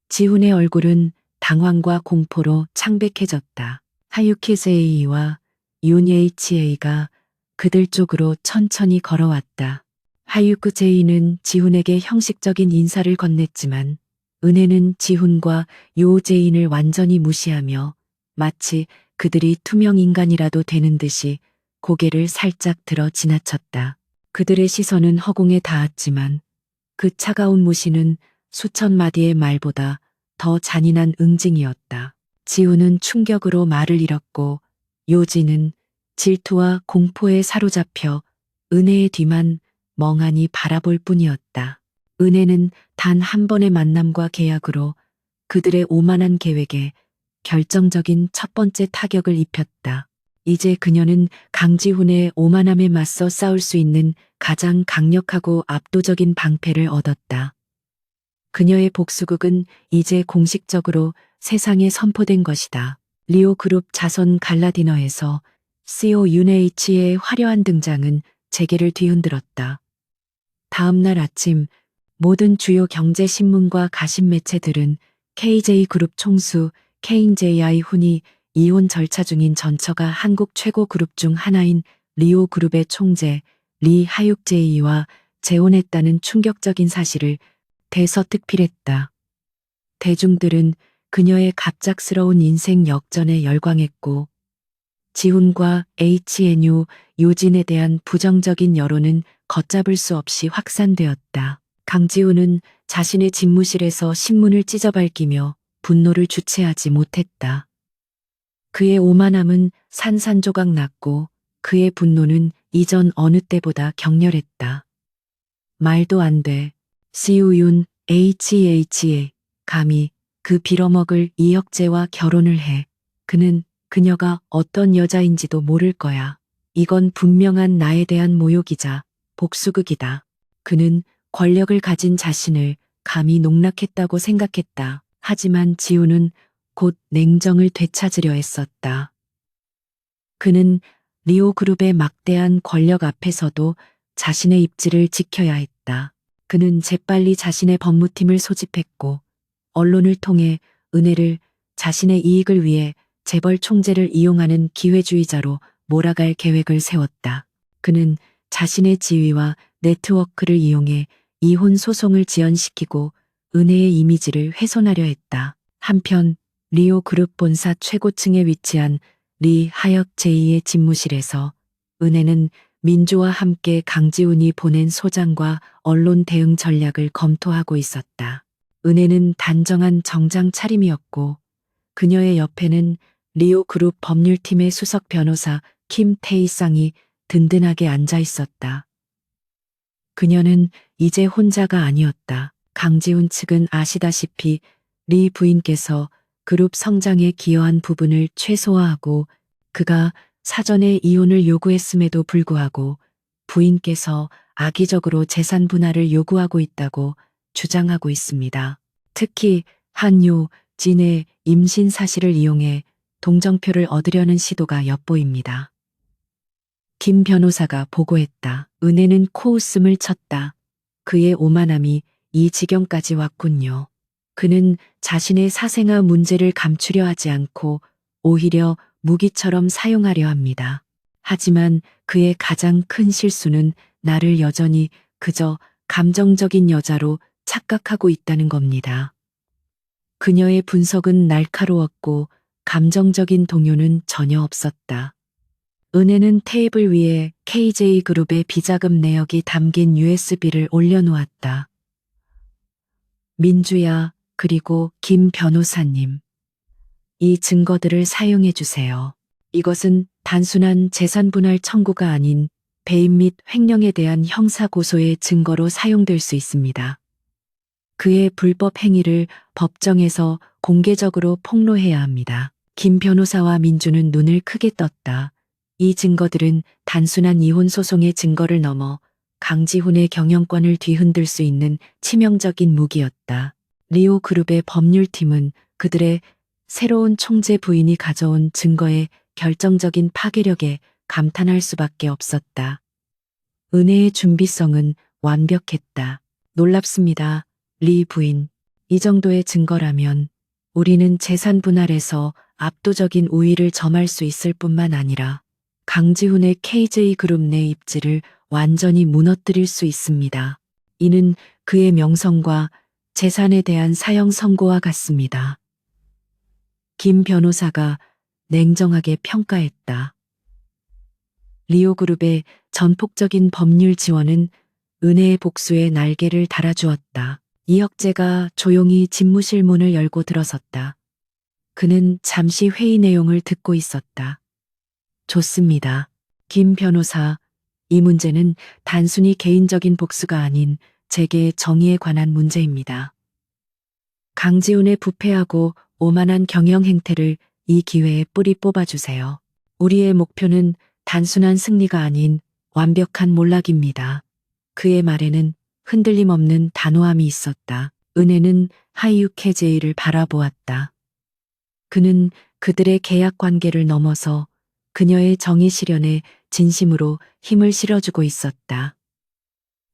지훈의 얼굴은 당황과 공포로 창백해졌다. 하유키 세이와 윤HA가 그들 쪽으로 천천히 걸어왔다. 하유키 제이는 지훈에게 형식적인 인사를 건넸지만 은혜는 지훈과 요제인을 완전히 무시하며 마치 그들이 투명 인간이라도 되는 듯이 고개를 살짝 들어 지나쳤다. 그들의 시선은 허공에 닿았지만 그 차가운 무시는 수천 마디의 말보다 더 잔인한 응징이었다. 지훈은 충격으로 말을 잃었고 요지는 질투와 공포에 사로잡혀 은혜의 뒤만 멍하니 바라볼 뿐이었다. 은혜는 단 한 번의 만남과 계약으로 그들의 오만한 계획에 결정적인 첫 번째 타격을 입혔다. 이제 그녀는 강지훈의 오만함에 맞서 싸울 수 있는 가장 강력하고 압도적인 방패를 얻었다. 그녀의 복수극은 이제 공식적으로 세상에 선포된 것이다. 리오 그룹 자선 갈라 디너에서 CEO 윤H의 화려한 등장은 재계를 뒤흔들었다. 다음 날 아침 모든 주요 경제신문과 가십 매체들은 KJ그룹 총수 KJI 훈이 이혼 절차 중인 전처가 한국 최고 그룹 중 하나인 리오 그룹의 총재 리 하육제이와 재혼했다는 충격적인 사실을 대서특필했다. 대중들은 그녀의 갑작스러운 인생 역전에 열광했고 지훈과 HNU 요진에 대한 부정적인 여론은 걷잡을 수 없이 확산되었다. 강지훈은 자신의 집무실에서 신문을 찢어밟기며 분노를 주체하지 못했다. 그의 오만함은 산산조각 났고 그의 분노는 이전 어느 때보다 격렬했다. 말도 안 돼. 시우윤 HH에 감히 그 빌어먹을 이혁재와 결혼을 해. 그는 그녀가 어떤 여자인지도 모를 거야. 이건 분명한 나에 대한 모욕이자 복수극이다. 그는 권력을 가진 자신을 감히 농락했다고 생각했다. 하지만 지우는 곧 냉정을 되찾으려 했었다. 그는 리오 그룹의 막대한 권력 앞에서도 자신의 입지를 지켜야 했다. 그는 재빨리 자신의 법무팀을 소집했고 언론을 통해 은혜를 자신의 이익을 위해 재벌 총재를 이용하는 기회주의자로 몰아갈 계획을 세웠다. 그는 자신의 지위와 네트워크를 이용해 이혼 소송을 지연시키고 은혜의 이미지를 훼손하려 했다. 한편 리오 그룹 본사 최고층에 위치한 리 하역 제2의 집무실에서 은혜는 민주와 함께 강지훈이 보낸 소장과 언론 대응 전략을 검토하고 있었다. 은혜는 단정한 정장 차림이었고 그녀의 옆에는 리오 그룹 법률팀의 수석 변호사 킴 테이상이 든든하게 앉아 있었다. 그녀는 이제 혼자가 아니었다. 강지훈 측은 아시다시피 리 부인께서 그룹 성장에 기여한 부분을 최소화하고 그가 사전에 이혼을 요구했음에도 불구하고 부인께서 악의적으로 재산 분할을 요구하고 있다고 주장하고 있습니다. 특히 한요 진의 임신 사실을 이용해 동정표를 얻으려는 시도가 엿보입니다. 김 변호사가 보고했다. 은혜는 코웃음을 쳤다. 그의 오만함이 이 지경까지 왔군요. 그는 자신의 사생아 문제를 감추려 하지 않고 오히려 무기처럼 사용하려 합니다. 하지만 그의 가장 큰 실수는 나를 여전히 그저 감정적인 여자로 착각하고 있다는 겁니다. 그녀의 분석은 날카로웠고 감정적인 동요는 전혀 없었다. 은혜는 테이블 위에 KJ그룹의 비자금 내역이 담긴 USB를 올려놓았다. 민주야, 그리고 김 변호사님. 이 증거들을 사용해 주세요. 이것은 단순한 재산분할 청구가 아닌 배임 및 횡령에 대한 형사고소의 증거로 사용될 수 있습니다. 그의 불법 행위를 법정에서 공개적으로 폭로해야 합니다. 김 변호사와 민주는 눈을 크게 떴다. 이 증거들은 단순한 이혼 소송의 증거를 넘어 강지훈의 경영권을 뒤흔들 수 있는 치명적인 무기였다. 리오 그룹의 법률팀은 그들의 새로운 총재 부인이 가져온 증거의 결정적인 파괴력에 감탄할 수밖에 없었다. 은혜의 준비성은 완벽했다. 놀랍습니다. 리 부인. 이 정도의 증거라면 우리는 재산 분할에서 압도적인 우위를 점할 수 있을 뿐만 아니라 강지훈의 KJ그룹 내 입지를 완전히 무너뜨릴 수 있습니다. 이는 그의 명성과 재산에 대한 사형 선고와 같습니다. 김 변호사가 냉정하게 평가했다. 리오그룹의 전폭적인 법률 지원은 은혜의 복수에 날개를 달아주었다. 이혁재가 조용히 집무실 문을 열고 들어섰다. 그는 잠시 회의 내용을 듣고 있었다. 좋습니다. 김 변호사, 이 문제는 단순히 개인적인 복수가 아닌 재계의 정의에 관한 문제입니다. 강지훈의 부패하고 오만한 경영 행태를 이 기회에 뿌리 뽑아주세요. 우리의 목표는 단순한 승리가 아닌 완벽한 몰락입니다. 그의 말에는 흔들림 없는 단호함이 있었다. 은혜는 하이유케제이를 바라보았다. 그는 그들의 계약 관계를 넘어서 그녀의 정의 실현에 진심으로 힘을 실어주고 있었다.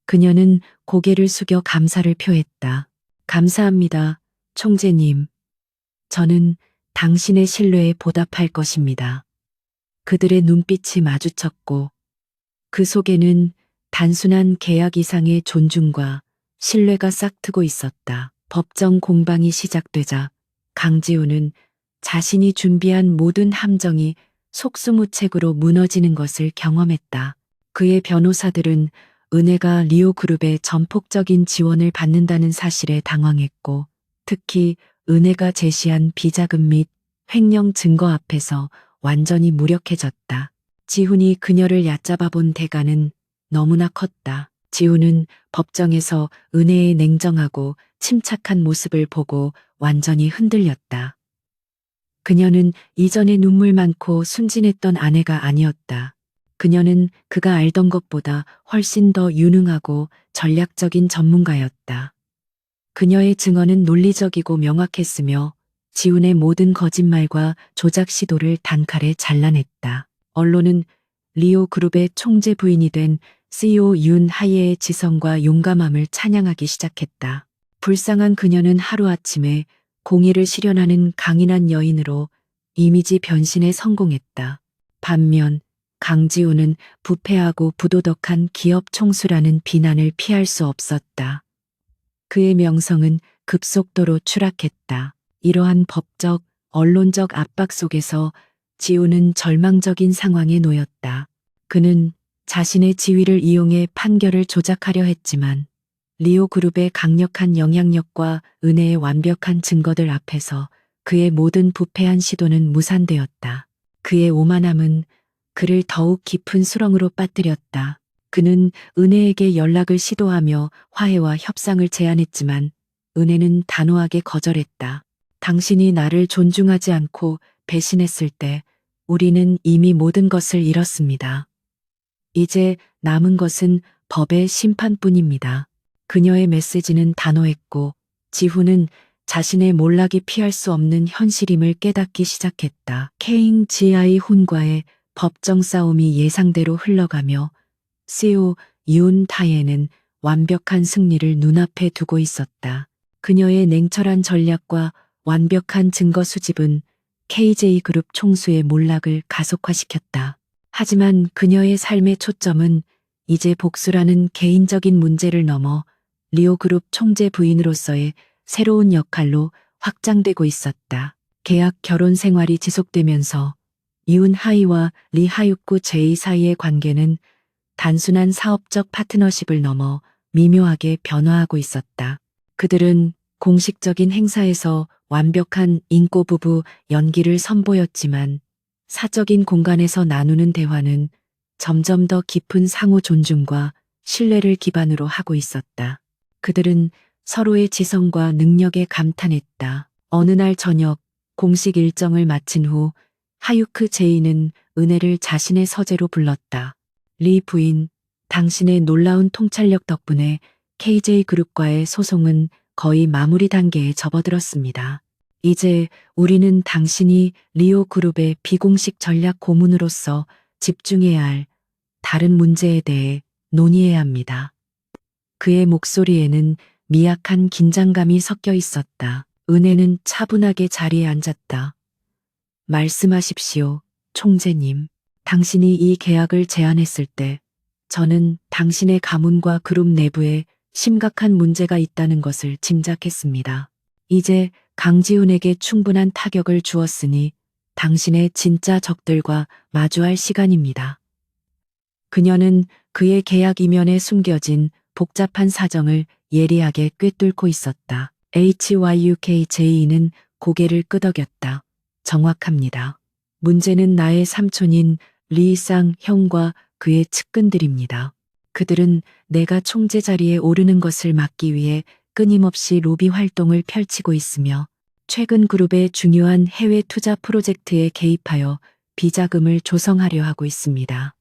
그녀는 고개를 숙여 감사를 표했다. 감사합니다, 총재님. 저는 당신의 신뢰에 보답할 것입니다. 그들의 눈빛이 마주쳤고 그 속에는 단순한 계약 이상의 존중과 신뢰가 싹트고 있었다. 법정 공방이 시작되자 강지훈은 자신이 준비한 모든 함정이 속수무책으로 무너지는 것을 경험했다. 그의 변호사들은 은혜가 리오그룹의 전폭적인 지원을 받는다는 사실에 당황했고 특히 은혜가 제시한 비자금 및 횡령 증거 앞에서 완전히 무력해졌다. 지훈이 그녀를 얕잡아 본 대가는 너무나 컸다. 지훈은 법정에서 은혜의 냉정하고 침착한 모습을 보고 완전히 흔들렸다. 그녀는 이전에 눈물 많고 순진했던 아내가 아니었다. 그녀는 그가 알던 것보다 훨씬 더 유능하고 전략적인 전문가였다. 그녀의 증언은 논리적이고 명확했으며 지훈의 모든 거짓말과 조작 시도를 단칼에 잘라냈다. 언론은 리오 그룹의 총재 부인이 된 CEO 윤하예의 지성과 용감함을 찬양하기 시작했다. 불쌍한 그녀는 하루아침에 공의를 실현하는 강인한 여인으로 이미지 변신에 성공했다. 반면 강지훈은 부패하고 부도덕한 기업 총수라는 비난을 피할 수 없었다. 그의 명성은 급속도로 추락했다. 이러한 법적, 언론적 압박 속에서 지훈은 절망적인 상황에 놓였다. 그는 자신의 지위를 이용해 판결을 조작하려 했지만 리오 그룹의 강력한 영향력과 은혜의 완벽한 증거들 앞에서 그의 모든 부패한 시도는 무산되었다. 그의 오만함은 그를 더욱 깊은 수렁으로 빠뜨렸다. 그는 은혜에게 연락을 시도하며 화해와 협상을 제안했지만 은혜는 단호하게 거절했다. 당신이 나를 존중하지 않고 배신했을 때 우리는 이미 모든 것을 잃었습니다. 이제 남은 것은 법의 심판뿐입니다. 그녀의 메시지는 단호했고 지훈은 자신의 몰락이 피할 수 없는 현실임을 깨닫기 시작했다. 케잉 지아이 훈과의 법정 싸움이 예상대로 흘러가며 CEO 윤 타예는 완벽한 승리를 눈앞에 두고 있었다. 그녀의 냉철한 전략과 완벽한 증거 수집은 KJ그룹 총수의 몰락을 가속화시켰다. 하지만 그녀의 삶의 초점은 이제 복수라는 개인적인 문제를 넘어 리오그룹 총재 부인으로서의 새로운 역할로 확장되고 있었다. 계약 결혼 생활이 지속되면서 이훈 하이와 리 하육구 제이 사이의 관계는 단순한 사업적 파트너십을 넘어 미묘하게 변화하고 있었다. 그들은 공식적인 행사에서 완벽한 인꼬 부부 연기를 선보였지만 사적인 공간에서 나누는 대화는 점점 더 깊은 상호 존중과 신뢰를 기반으로 하고 있었다. 그들은 서로의 지성과 능력에 감탄했다. 어느 날 저녁 공식 일정을 마친 후 하유크 제이는 은혜를 자신의 서재로 불렀다. 리 부인, 당신의 놀라운 통찰력 덕분에 KJ그룹과의 소송은 거의 마무리 단계에 접어들었습니다. 이제 우리는 당신이 리오 그룹의 비공식 전략 고문으로서 집중해야 할 다른 문제에 대해 논의해야 합니다. 그의 목소리에는 미약한 긴장감이 섞여 있었다. 은혜는 차분하게 자리에 앉았다. 말씀하십시오, 총재님. 당신이 이 계약을 제안했을 때 저는 당신의 가문과 그룹 내부에 심각한 문제가 있다는 것을 짐작했습니다. 이제 강지훈에게 충분한 타격을 주었으니 당신의 진짜 적들과 마주할 시간입니다. 그녀는 그의 계약 이면에 숨겨진 복잡한 사정을 예리하게 꿰뚫고 있었다. HYUKJ는 고개를 끄덕였다. 정확합니다. 문제는 나의 삼촌인 리쌍 형과 그의 측근들입니다. 그들은 내가 총재 자리에 오르는 것을 막기 위해 끊임없이 로비 활동을 펼치고 있으며 최근 그룹의 중요한 해외 투자 프로젝트에 개입하여 비자금을 조성하려 하고 있습니다.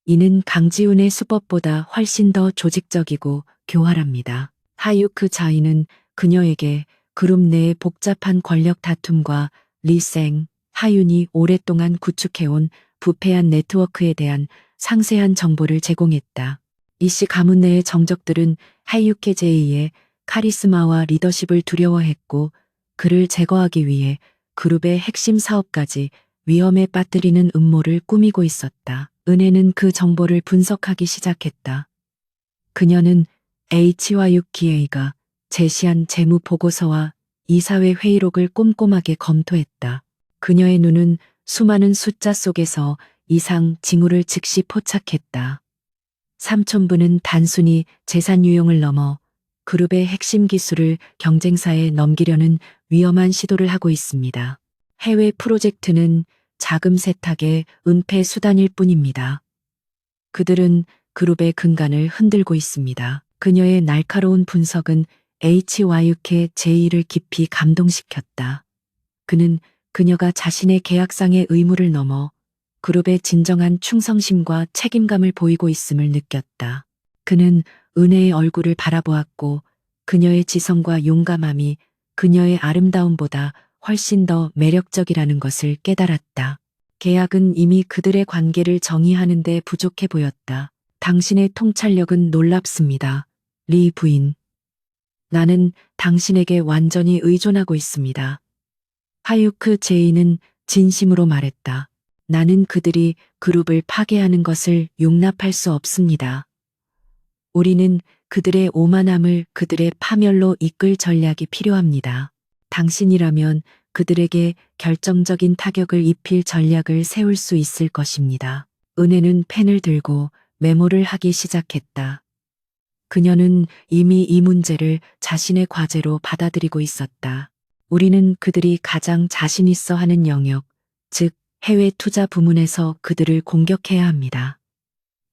이는 강지훈의 수법보다 훨씬 더 조직적이고 교활합니다. 하유크 자이는 그녀에게 그룹 내의 복잡한 권력 다툼과 리생, 하윤이 오랫동안 구축해온 부패한 네트워크에 대한 상세한 정보를 제공했다. 이씨 가문 내의 정적들은 하유케 제이의 카리스마와 리더십을 두려워했고 그를 제거하기 위해 그룹의 핵심 사업까지 위험에 빠뜨리는 음모를 꾸미고 있었다. 은혜는 그 정보를 분석하기 시작했다. 그녀는 HYUKA가 제시한 재무 보고서와 이사회 회의록을 꼼꼼하게 검토했다. 그녀의 눈은 수많은 숫자 속에서 이상 징후를 즉시 포착했다. 삼촌부는 단순히 재산 유용을 넘어 그룹의 핵심 기술을 경쟁사에 넘기려는 위험한 시도를 하고 있습니다. 해외 프로젝트는 자금 세탁의 은폐 수단일 뿐입니다. 그들은 그룹의 근간을 흔들고 있습니다. 그녀의 날카로운 분석은 HYUKJ를 깊이 감동시켰다. 그는 그녀가 자신의 계약상의 의무를 넘어 그룹의 진정한 충성심과 책임감을 보이고 있음을 느꼈다. 그는 은혜의 얼굴을 바라보았고 그녀의 지성과 용감함이 그녀의 아름다움보다 훨씬 더 매력적이라는 것을 깨달았다. 계약은 이미 그들의 관계를 정의하는 데 부족해 보였다. 당신의 통찰력은 놀랍습니다. 리 부인. 나는 당신에게 완전히 의존하고 있습니다. 하유크 제이는 진심으로 말했다. 나는 그들이 그룹을 파괴하는 것을 용납할 수 없습니다. 우리는 그들의 오만함을 그들의 파멸로 이끌 전략이 필요합니다. 당신이라면 그들에게 결정적인 타격을 입힐 전략을 세울 수 있을 것입니다. 은혜는 펜을 들고 메모를 하기 시작했다. 그녀는 이미 이 문제를 자신의 과제로 받아들이고 있었다. 우리는 그들이 가장 자신 있어 하는 영역, 즉 해외 투자 부문에서 그들을 공격해야 합니다.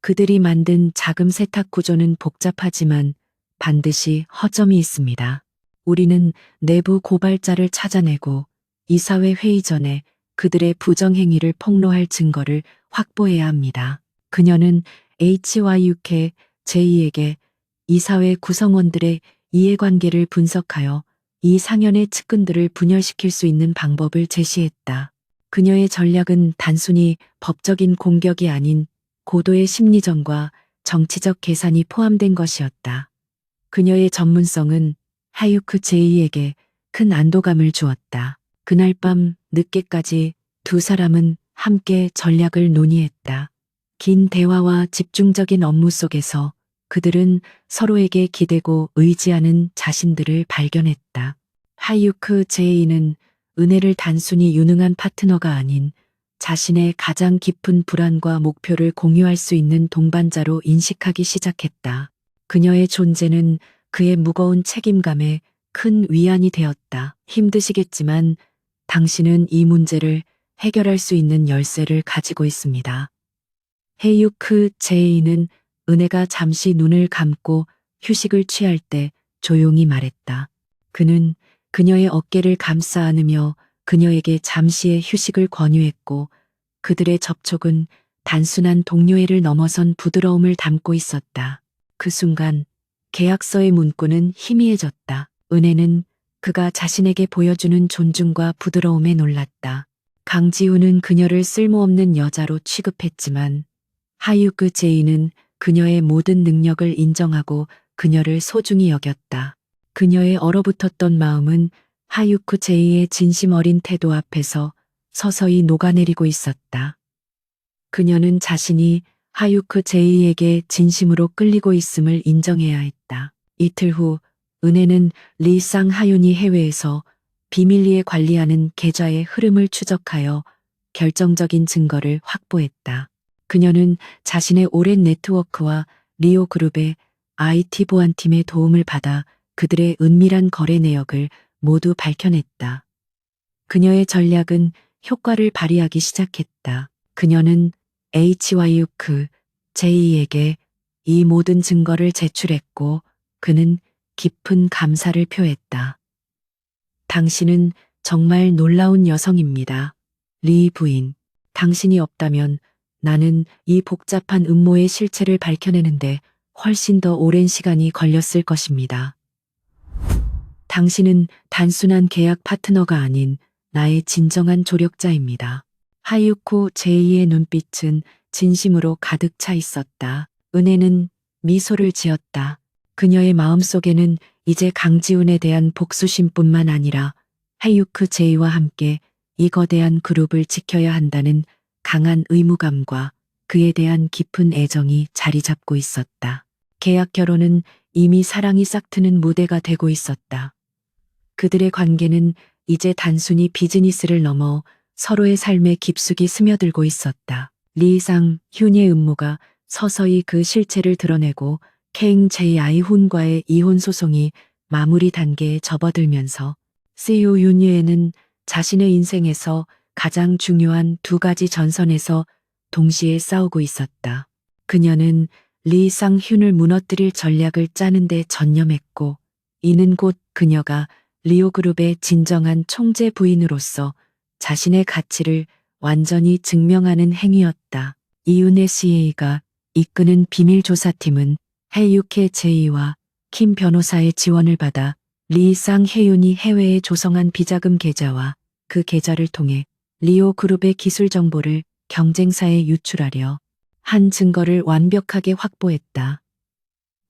그들이 만든 자금 세탁 구조는 복잡하지만 반드시 허점이 있습니다. 우리는 내부 고발자를 찾아내고 이사회 회의 전에 그들의 부정행위를 폭로할 증거를 확보해야 합니다. 그녀는 HYUK 제이에게 이사회 구성원들의 이해관계를 분석하여 이 상연의 측근들을 분열시킬 수 있는 방법을 제시했다. 그녀의 전략은 단순히 법적인 공격이 아닌 고도의 심리전과 정치적 계산이 포함된 것이었다. 그녀의 전문성은 하유크 제이에게 큰 안도감을 주었다. 그날 밤 늦게까지 두 사람은 함께 전략을 논의했다. 긴 대화와 집중적인 업무 속에서 그들은 서로에게 기대고 의지하는 자신들을 발견했다. 하유크 제이는 은혜를 단순히 유능한 파트너가 아닌 자신의 가장 깊은 불안과 목표를 공유할 수 있는 동반자로 인식하기 시작했다. 그녀의 존재는 그의 무거운 책임감에 큰 위안이 되었다. 힘드시겠지만 당신은 이 문제를 해결할 수 있는 열쇠를 가지고 있습니다. 헤유크 제이는 은혜가 잠시 눈을 감고 휴식을 취할 때 조용히 말했다. 그는 그녀의 어깨를 감싸 안으며 그녀에게 잠시의 휴식을 권유했고 그들의 접촉은 단순한 동료애를 넘어선 부드러움을 담고 있었다. 그 순간 계약서의 문구는 희미해졌다. 은혜는 그가 자신에게 보여주는 존중과 부드러움에 놀랐다. 강지훈은 그녀를 쓸모없는 여자로 취급했지만 하유크 제이는 그녀의 모든 능력을 인정하고 그녀를 소중히 여겼다. 그녀의 얼어붙었던 마음은 하유크 제이의 진심 어린 태도 앞에서 서서히 녹아내리고 있었다. 그녀는 자신이 하유크 제이에게 진심으로 끌리고 있음을 인정해야 했다. 이틀 후 은혜는 리쌍 하윤이 해외에서 비밀리에 관리하는 계좌의 흐름을 추적하여 결정적인 증거를 확보했다. 그녀는 자신의 오랜 네트워크와 리오 그룹의 IT 보안팀의 도움을 받아 그들의 은밀한 거래 내역을 모두 밝혀냈다. 그녀의 전략은 효과를 발휘하기 시작했다. 그녀는 HYUK 제이에게 이 모든 증거를 제출했고 그는 깊은 감사를 표했다. 당신은 정말 놀라운 여성입니다. 리 부인, 당신이 없다면 나는 이 복잡한 음모의 실체를 밝혀내는데 훨씬 더 오랜 시간이 걸렸을 것입니다. 당신은 단순한 계약 파트너가 아닌 나의 진정한 조력자입니다. 하유코 제이의 눈빛은 진심으로 가득 차 있었다. 은혜는 미소를 지었다. 그녀의 마음속에는 이제 강지훈에 대한 복수심뿐만 아니라 하유크 제이와 함께 이 거대한 그룹을 지켜야 한다는 강한 의무감과 그에 대한 깊은 애정이 자리 잡고 있었다. 계약 결혼은 이미 사랑이 싹트는 무대가 되고 있었다. 그들의 관계는 이제 단순히 비즈니스를 넘어 서로의 삶에 깊숙이 스며들고 있었다. 리상 휴니의 음모가 서서히 그 실체를 드러내고 케잉 제이 훈과의 이혼 소송이 마무리 단계에 접어들면서 CEO 윤유에는 자신의 인생에서 가장 중요한 두 가지 전선에서 동시에 싸우고 있었다. 그녀는 리상 휴를 무너뜨릴 전략을 짜는 데 전념했고 이는 곧 그녀가 리오그룹의 진정한 총재 부인으로서 자신의 가치를 완전히 증명하는 행위였다. 이윤의 CA가 이끄는 비밀조사팀은 해유케 제이와 킴 변호사의 지원을 받아 리상 해윤이 해외에 조성한 비자금 계좌와 그 계좌를 통해 리오 그룹의 기술 정보를 경쟁사에 유출하려 한 증거를 완벽하게 확보했다.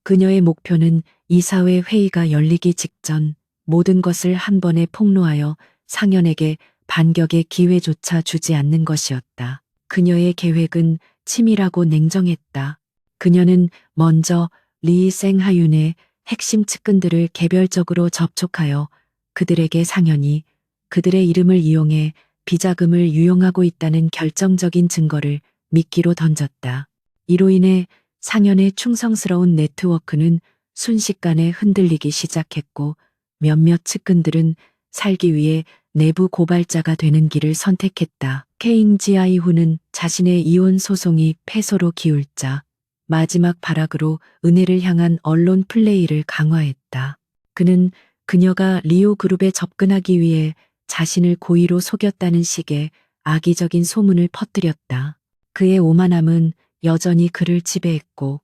그녀의 목표는 이사회 회의가 열리기 직전 모든 것을 한 번에 폭로하여 상현에게 반격의 기회조차 주지 않는 것이었다. 그녀의 계획은 치밀하고 냉정했다. 그녀는 먼저 리 생하윤의 핵심 측근들을 개별적으로 접촉하여 그들에게 상현이 그들의 이름을 이용해 비자금을 유용하고 있다는 결정적인 증거를 미끼로 던졌다. 이로 인해 상현의 충성스러운 네트워크는 순식간에 흔들리기 시작했고 몇몇 측근들은 살기 위해 내부 고발자가 되는 길을 선택했다. 케잉 지아이후는 자신의 이혼 소송이 패소로 기울자 마지막 발악으로 은혜를 향한 언론 플레이를 강화했다. 그는 그녀가 리오 그룹에 접근하기 위해 자신을 고의로 속였다는 식의 악의적인 소문을 퍼뜨렸다. 그의 오만함은 여전히 그를 지배했고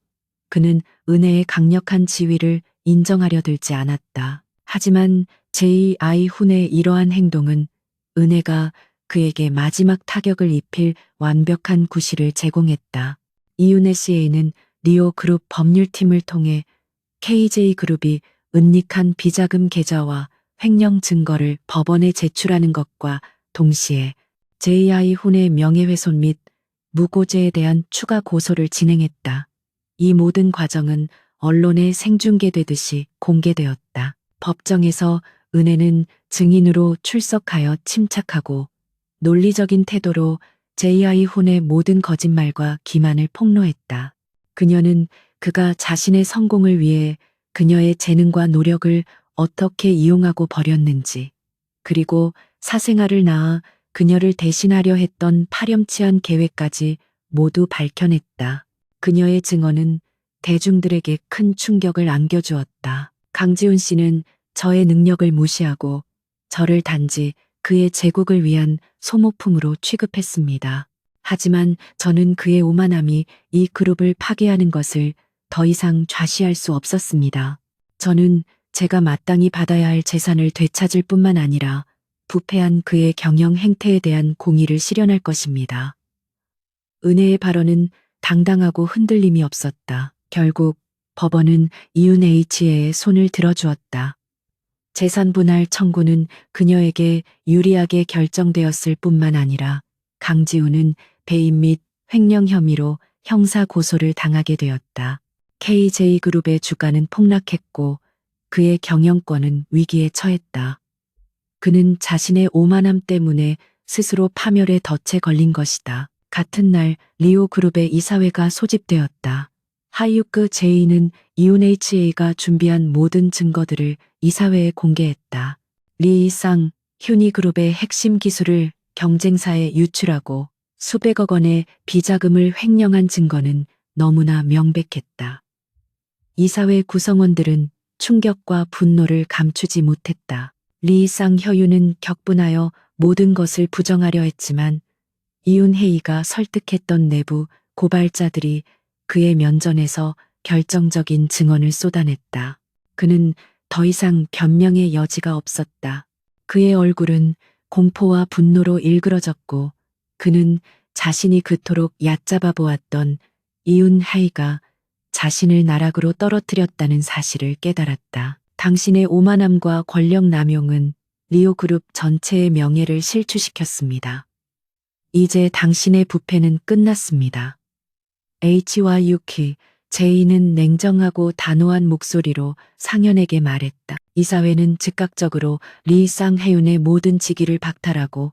그는 은혜의 강력한 지위를 인정하려 들지 않았다. 하지만 제이 훈의 이러한 행동은 은혜가 그에게 마지막 타격을 입힐 완벽한 구실을 제공했다. 이윤의 CA는 리오 그룹 법률팀을 통해 KJ 그룹이 은닉한 비자금 계좌와 횡령 증거를 법원에 제출하는 것과 동시에 제이훈의 명예훼손 및 무고죄에 대한 추가 고소를 진행했다. 이 모든 과정은 언론에 생중계되듯이 공개되었다. 법정에서 은혜는 증인으로 출석하여 침착하고 논리적인 태도로 제이훈의 모든 거짓말과 기만을 폭로했다. 그녀는 그가 자신의 성공을 위해 그녀의 재능과 노력을 어떻게 이용하고 버렸는지, 그리고 사생활을 낳아 그녀를 대신하려 했던 파렴치한 계획까지 모두 밝혀냈다. 그녀의 증언은 대중들에게 큰 충격을 안겨주었다. 강지훈 씨는 저의 능력을 무시하고 저를 단지 그의 제국을 위한 소모품으로 취급했습니다. 하지만 저는 그의 오만함이 이 그룹을 파괴하는 것을 더 이상 좌시할 수 없었습니다. 저는 제가 마땅히 받아야 할 재산을 되찾을 뿐만 아니라 부패한 그의 경영 행태에 대한 공의를 실현할 것입니다. 은혜의 발언은 당당하고 흔들림이 없었다. 결국 법원은 이윤 H의 손을 들어주었다. 재산 분할 청구는 그녀에게 유리하게 결정되었을 뿐만 아니라 강지훈은 배임 및 횡령 혐의로 형사 고소를 당하게 되었다. KJ그룹의 주가는 폭락했고 그의 경영권은 위기에 처했다. 그는 자신의 오만함 때문에 스스로 파멸의 덫에 걸린 것이다. 같은 날 리오그룹의 이사회가 소집되었다. 하이유크 제이는 이온HA가 준비한 모든 증거들을 이사회에 공개했다. 리이상 휴니그룹의 핵심 기술을 경쟁사에 유출하고 수백억 원의 비자금을 횡령한 증거는 너무나 명백했다. 이사회 구성원들은 충격과 분노를 감추지 못했다. 리이상 혀유는 격분하여 모든 것을 부정하려 했지만 이윤헤이가 설득했던 내부 고발자들이 그의 면전에서 결정적인 증언을 쏟아냈다. 그는 더 이상 변명의 여지가 없었다. 그의 얼굴은 공포와 분노로 일그러졌고 그는 자신이 그토록 얕잡아 보았던 이윤하이가 자신을 나락으로 떨어뜨렸다는 사실을 깨달았다. 당신의 오만함과 권력 남용은 리오그룹 전체의 명예를 실추시켰습니다. 이제 당신의 부패는 끝났습니다. H와 유키, 제이는 냉정하고 단호한 목소리로 상현에게 말했다. 이사회는 즉각적으로 리 쌍해윤의 모든 직위를 박탈하고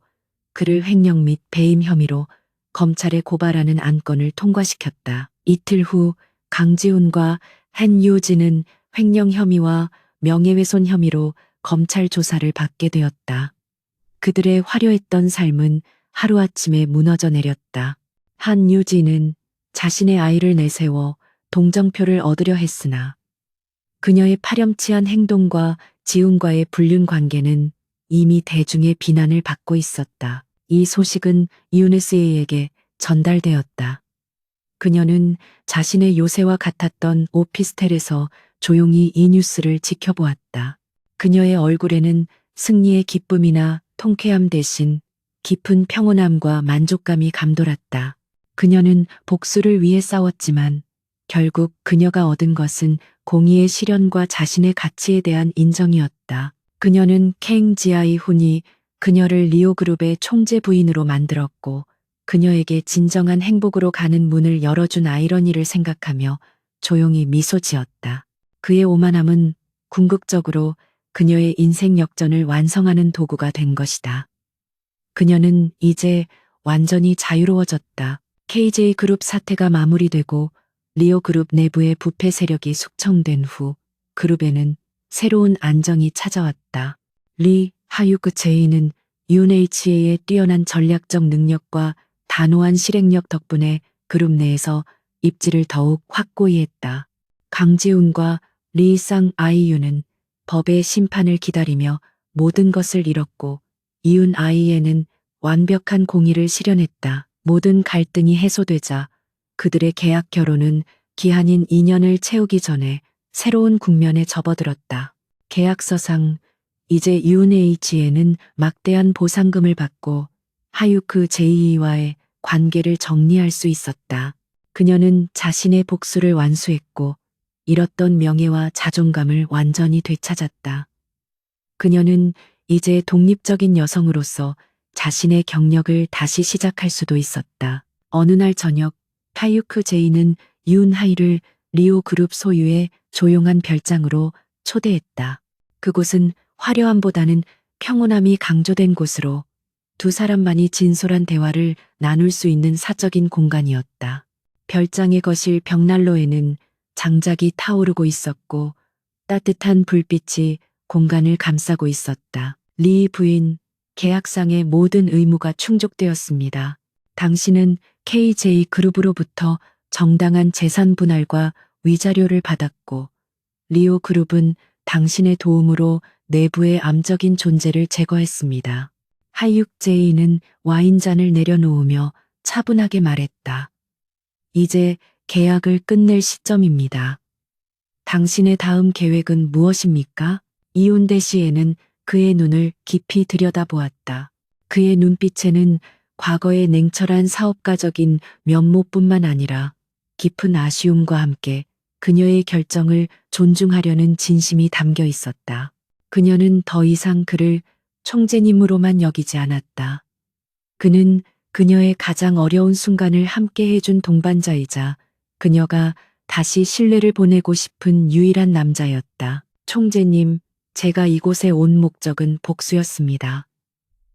그를 횡령 및 배임 혐의로 검찰에 고발하는 안건을 통과시켰다. 이틀 후 강지훈과 한유진은 횡령 혐의와 명예훼손 혐의로 검찰 조사를 받게 되었다. 그들의 화려했던 삶은 하루아침에 무너져 내렸다. 한유진은 자신의 아이를 내세워 동정표를 얻으려 했으나 그녀의 파렴치한 행동과 지훈과의 불륜 관계는 이미 대중의 비난을 받고 있었다. 이 소식은 유네스에게 전달되었다. 그녀는 자신의 요새와 같았던 오피스텔에서 조용히 이 뉴스를 지켜보았다. 그녀의 얼굴에는 승리의 기쁨이나 통쾌함 대신 깊은 평온함과 만족감이 감돌았다. 그녀는 복수를 위해 싸웠지만 결국 그녀가 얻은 것은 공의의 실현과 자신의 가치에 대한 인정이었다. 그녀는 캥 지아이 훈이 그녀를 리오그룹의 총재 부인으로 만들었고 그녀에게 진정한 행복으로 가는 문을 열어준 아이러니를 생각하며 조용히 미소 지었다. 그의 오만함은 궁극적으로 그녀의 인생 역전을 완성하는 도구가 된 것이다. 그녀는 이제 완전히 자유로워졌다. KJ그룹 사태가 마무리되고 리오그룹 내부의 부패 세력이 숙청된 후 그룹에는 새로운 안정이 찾아왔다. 리 하유크 제이는 UNHA의 뛰어난 전략적 능력과 단호한 실행력 덕분에 그룹 내에서 입지를 더욱 확고히 했다. 강지훈과 리쌍 아이유는 법의 심판을 기다리며 모든 것을 잃었고 이윤 아이에는 완벽한 공의를 실현했다. 모든 갈등이 해소되자 그들의 계약 결혼은 기한인 2년을 채우기 전에 새로운 국면에 접어들었다. 계약서상 이제 UNH에는 막대한 보상금을 받고 하유크 제이와의 관계를 정리할 수 있었다. 그녀는 자신의 복수를 완수했고 잃었던 명예와 자존감을 완전히 되찾았다. 그녀는 이제 독립적인 여성으로서 자신의 경력을 다시 시작할 수도 있었다. 어느 날 저녁 하유크 제이는 윤하이를 리오 그룹 소유의 조용한 별장으로 초대했다. 그곳은 화려함보다는 평온함이 강조된 곳으로 두 사람만이 진솔한 대화를 나눌 수 있는 사적인 공간이었다. 별장의 거실 벽난로에는 장작이 타오르고 있었고 따뜻한 불빛이 공간을 감싸고 있었다. 리 부인, 계약상의 모든 의무가 충족되었습니다. 당신은 KJ 그룹으로부터 정당한 재산 분할과 위자료를 받았고 리오 그룹은 당신의 도움으로 내부의 암적인 존재를 제거했습니다. 하육 제이는 와인잔을 내려놓으며 차분하게 말했다. 이제 계약을 끝낼 시점입니다. 당신의 다음 계획은 무엇입니까? 이윤대 씨에는 그의 눈을 깊이 들여다보았다. 그의 눈빛에는 과거의 냉철한 사업가적인 면모뿐만 아니라 깊은 아쉬움과 함께 그녀의 결정을 존중하려는 진심이 담겨 있었다. 그녀는 더 이상 그를 총재님으로만 여기지 않았다. 그는 그녀의 가장 어려운 순간을 함께 해준 동반자이자 그녀가 다시 신뢰를 보내고 싶은 유일한 남자였다. 총재님, 제가 이곳에 온 목적은 복수였습니다.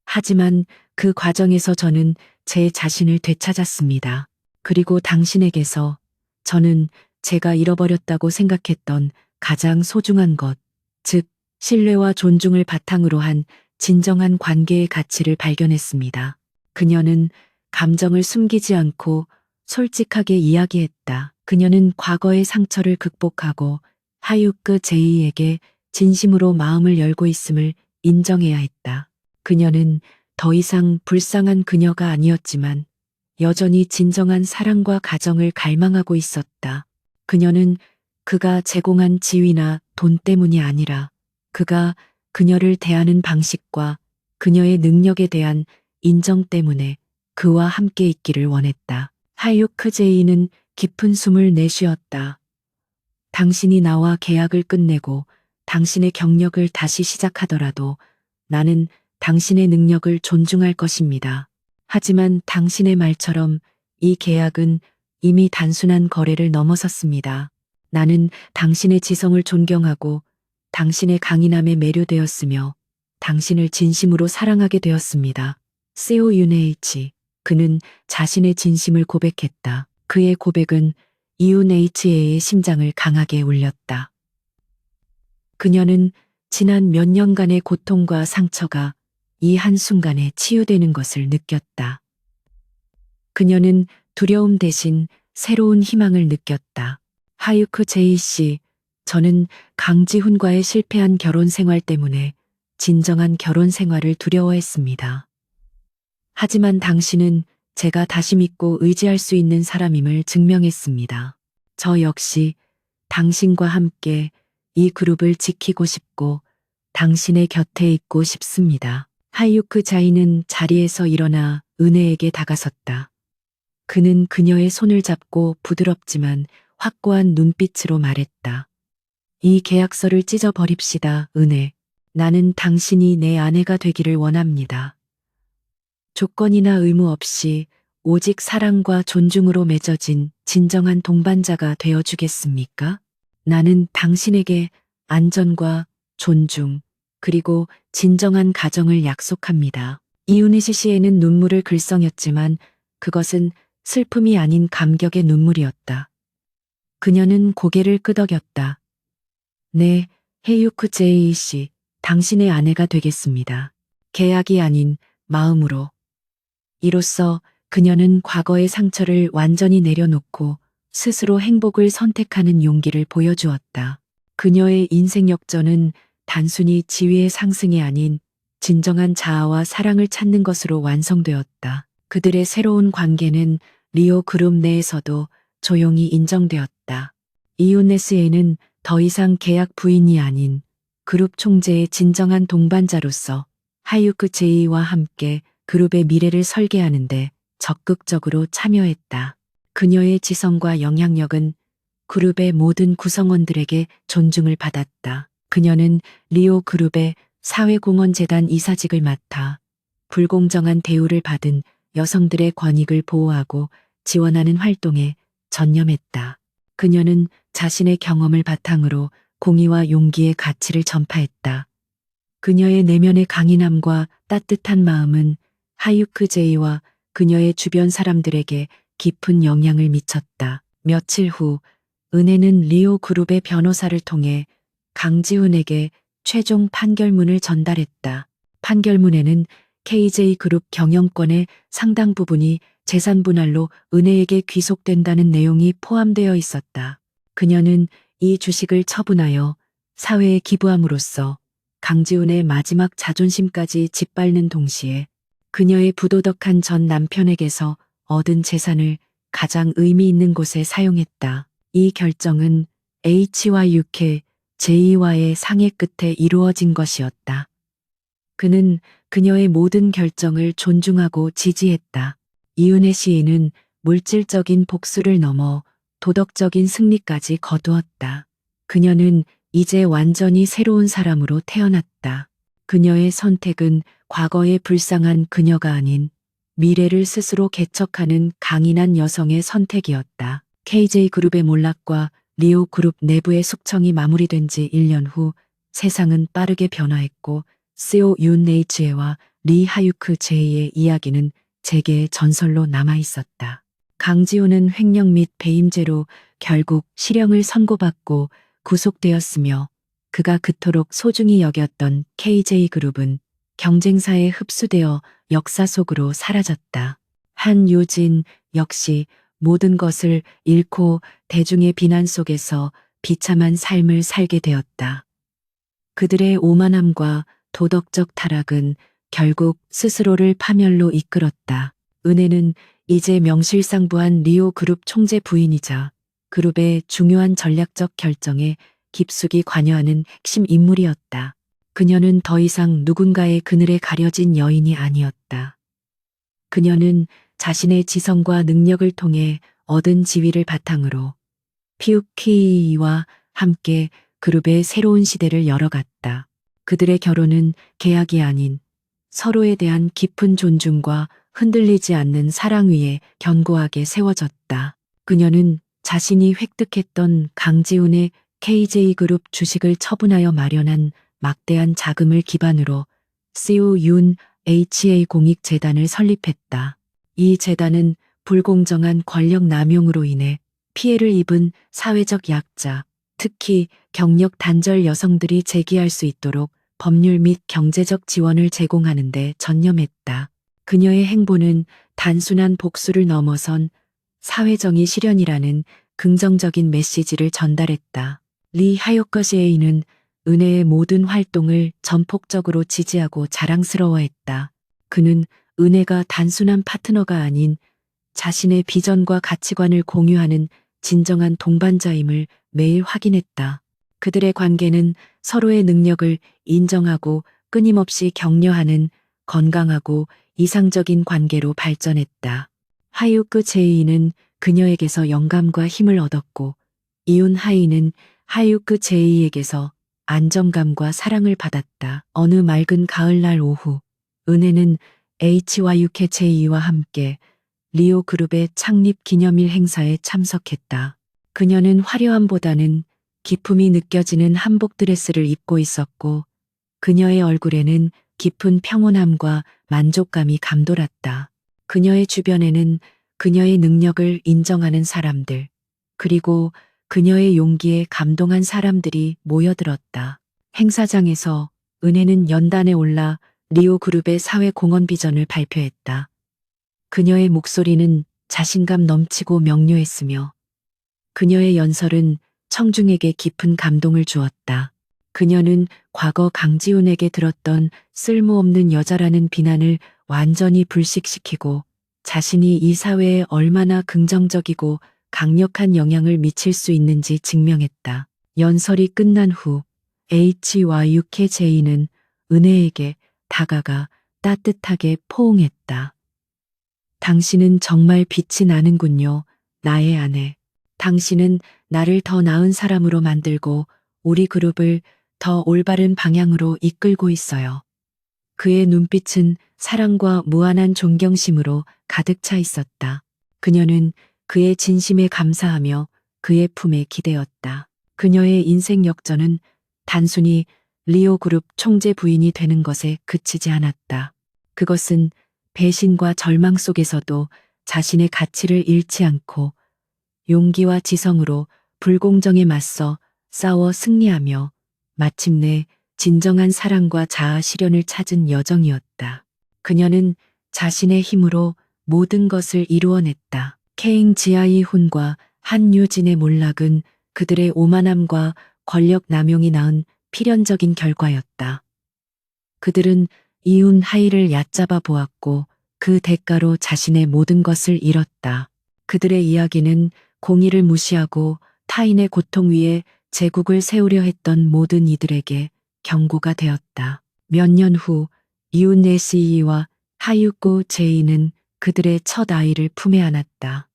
하지만 그 과정에서 저는 제 자신을 되찾았습니다. 그리고 당신에게서 저는 제가 잃어버렸다고 생각했던 가장 소중한 것, 즉, 신뢰와 존중을 바탕으로 한 진정한 관계의 가치를 발견했습니다. 그녀는 감정을 숨기지 않고 솔직하게 이야기했다. 그녀는 과거의 상처를 극복하고 하유크 제이에게 진심으로 마음을 열고 있음을 인정해야 했다. 그녀는 더 이상 불쌍한 그녀가 아니었지만 여전히 진정한 사랑과 가정을 갈망하고 있었다. 그녀는 그가 제공한 지위나 돈 때문이 아니라 그가 그녀를 대하는 방식과 그녀의 능력에 대한 인정 때문에 그와 함께 있기를 원했다. 하유크 제이는 깊은 숨을 내쉬었다. 당신이 나와 계약을 끝내고 당신의 경력을 다시 시작하더라도 나는 당신의 능력을 존중할 것입니다. 하지만 당신의 말처럼 이 계약은 이미 단순한 거래를 넘어섰습니다. 나는 당신의 지성을 존경하고 당신의 강인함에 매료되었으며 당신을 진심으로 사랑하게 되었습니다. 세오 윤에이치. 그는 자신의 진심을 고백했다. 그의 고백은 이윤에이치의 심장을 강하게 울렸다. 그녀는 지난 몇 년간의 고통과 상처가 이 한순간에 치유되는 것을 느꼈다. 그녀는 두려움 대신 새로운 희망을 느꼈다. 하유크 제이 씨, 저는 강지훈과의 실패한 결혼 생활 때문에 진정한 결혼 생활을 두려워했습니다. 하지만 당신은 제가 다시 믿고 의지할 수 있는 사람임을 증명했습니다. 저 역시 당신과 함께 이 그룹을 지키고 싶고 당신의 곁에 있고 싶습니다. 하유크 자이는 자리에서 일어나 은혜에게 다가섰다. 그는 그녀의 손을 잡고 부드럽지만 확고한 눈빛으로 말했다. 이 계약서를 찢어버립시다, 은혜. 나는 당신이 내 아내가 되기를 원합니다. 조건이나 의무 없이 오직 사랑과 존중으로 맺어진 진정한 동반자가 되어주겠습니까? 나는 당신에게 안전과 존중, 그리고 진정한 가정을 약속합니다. 이윤희시 씨에는 눈물을 글썽였지만 그것은 슬픔이 아닌 감격의 눈물이었다. 그녀는 고개를 끄덕였다. 네, 헤유크 제이 씨, 당신의 아내가 되겠습니다. 계약이 아닌 마음으로. 이로써 그녀는 과거의 상처를 완전히 내려놓고 스스로 행복을 선택하는 용기를 보여주었다. 그녀의 인생 역전은 단순히 지위의 상승이 아닌 진정한 자아와 사랑을 찾는 것으로 완성되었다. 그들의 새로운 관계는 리오 그룹 내에서도 조용히 인정되었다. 이윤네스에는 더 이상 계약 부인이 아닌 그룹 총재의 진정한 동반자로서 하유크 제이와 함께 그룹의 미래를 설계하는데 적극적으로 참여했다. 그녀의 지성과 영향력은 그룹의 모든 구성원들에게 존중을 받았다. 그녀는 리오 그룹의 사회공헌재단 이사직을 맡아 불공정한 대우를 받은 여성들의 권익을 보호하고 지원하는 활동에 전념했다. 그녀는 자신의 경험을 바탕으로 공의와 용기의 가치를 전파했다. 그녀의 내면의 강인함과 따뜻한 마음은 하유크 제이와 그녀의 주변 사람들에게 깊은 영향을 미쳤다. 며칠 후 은혜는 리오 그룹의 변호사를 통해 강지훈에게 최종 판결문을 전달했다. 판결문에는 KJ 그룹 경영권의 상당 부분이 재산 분할로 은혜에게 귀속된다는 내용이 포함되어 있었다. 그녀는 이 주식을 처분하여 사회에 기부함으로써 강지훈의 마지막 자존심까지 짓밟는 동시에 그녀의 부도덕한 전 남편에게서 얻은 재산을 가장 의미 있는 곳에 사용했다. 이 결정은 H와 UK, J와의 상의 끝에 이루어진 것이었다. 그는 그녀의 모든 결정을 존중하고 지지했다. 이은혜 시인은 물질적인 복수를 넘어 도덕적인 승리까지 거두었다. 그녀는 이제 완전히 새로운 사람으로 태어났다. 그녀의 선택은 과거의 불쌍한 그녀가 아닌 미래를 스스로 개척하는 강인한 여성의 선택이었다. KJ그룹의 몰락과 리오그룹 내부의 숙청이 마무리된 지 1년 후 세상은 빠르게 변화했고 CEO 윤에이치에와 리 하유크 제이의 이야기는 재계의 전설로 남아있었다. 강지훈은 횡령 및 배임죄로 결국 실형을 선고받고 구속되었으며 그가 그토록 소중히 여겼던 KJ그룹은 경쟁사에 흡수되어 역사 속으로 사라졌다. 한유진 역시 모든 것을 잃고 대중의 비난 속에서 비참한 삶을 살게 되었다. 그들의 오만함과 도덕적 타락은 결국 스스로를 파멸로 이끌었다. 은혜는 이제 명실상부한 리오 그룹 총재 부인이자 그룹의 중요한 전략적 결정에 깊숙이 관여하는 핵심 인물이었다. 그녀는 더 이상 누군가의 그늘에 가려진 여인이 아니었다. 그녀는 자신의 지성과 능력을 통해 얻은 지위를 바탕으로 피우키와 함께 그룹의 새로운 시대를 열어갔다. 그들의 결혼은 계약이 아닌 서로에 대한 깊은 존중과 흔들리지 않는 사랑 위에 견고하게 세워졌다. 그녀는 자신이 획득했던 강지훈의 KJ그룹 주식을 처분하여 마련한 막대한 자금을 기반으로 CEO 윤 HA 공익재단을 설립했다. 이 재단은 불공정한 권력 남용으로 인해 피해를 입은 사회적 약자, 특히 경력 단절 여성들이 재기할 수 있도록 법률 및 경제적 지원을 제공하는 데 전념했다. 그녀의 행보는 단순한 복수를 넘어선 사회정의 실현이라는 긍정적인 메시지를 전달했다. 리 하요커 제이는 은혜의 모든 활동을 전폭적으로 지지하고 자랑스러워했다. 그는 은혜가 단순한 파트너가 아닌 자신의 비전과 가치관을 공유하는 진정한 동반자임을 매일 확인했다. 그들의 관계는 서로의 능력을 인정하고 끊임없이 격려하는 건강하고 이상적인 관계로 발전했다. 하유크 제이는 그녀에게서 영감과 힘을 얻었고 이윤 하이는 하유크 제이에게서 안정감과 사랑을 받았다. 어느 맑은 가을날 오후 은혜는 H와 유케 제이와 함께 리오 그룹의 창립 기념일 행사에 참석했다. 그녀는 화려함보다는 기품이 느껴지는 한복 드레스를 입고 있었고 그녀의 얼굴에는 깊은 평온함과 만족감이 감돌았다. 그녀의 주변에는 그녀의 능력을 인정하는 사람들, 그리고 그녀의 용기에 감동한 사람들이 모여들었다. 행사장에서 은혜는 연단에 올라 리오 그룹의 사회 공헌 비전을 발표했다. 그녀의 목소리는 자신감 넘치고 명료했으며 그녀의 연설은 청중에게 깊은 감동을 주었다. 그녀는 과거 강지훈에게 들었던 쓸모없는 여자라는 비난을 완전히 불식시키고 자신이 이 사회에 얼마나 긍정적이고 강력한 영향을 미칠 수 있는지 증명했다. 연설이 끝난 후 H와 유케제이는 은혜에게 다가가 따뜻하게 포옹했다. 당신은 정말 빛이 나는군요, 나의 아내. 당신은 나를 더 나은 사람으로 만들고 우리 그룹을 더 올바른 방향으로 이끌고 있어요. 그의 눈빛은 사랑과 무한한 존경심으로 가득 차 있었다. 그녀는 그의 진심에 감사하며 그의 품에 기대었다. 그녀의 인생 역전은 단순히 리오 그룹 총재 부인이 되는 것에 그치지 않았다. 그것은 배신과 절망 속에서도 자신의 가치를 잃지 않고 용기와 지성으로 불공정에 맞서 싸워 승리하며 마침내 진정한 사랑과 자아 실현을 찾은 여정이었다. 그녀는 자신의 힘으로 모든 것을 이루어냈다. 케잉 지아이훈과 한유진의 몰락은 그들의 오만함과 권력 남용이 낳은 필연적인 결과였다. 그들은 이윤 하이를 얕잡아 보았고 그 대가로 자신의 모든 것을 잃었다. 그들의 이야기는 공의를 무시하고 타인의 고통 위에 제국을 세우려 했던 모든 이들에게 경고가 되었다. 몇 년 후 이웃네시이와 하유코 제이는 그들의 첫 아이를 품에 안았다.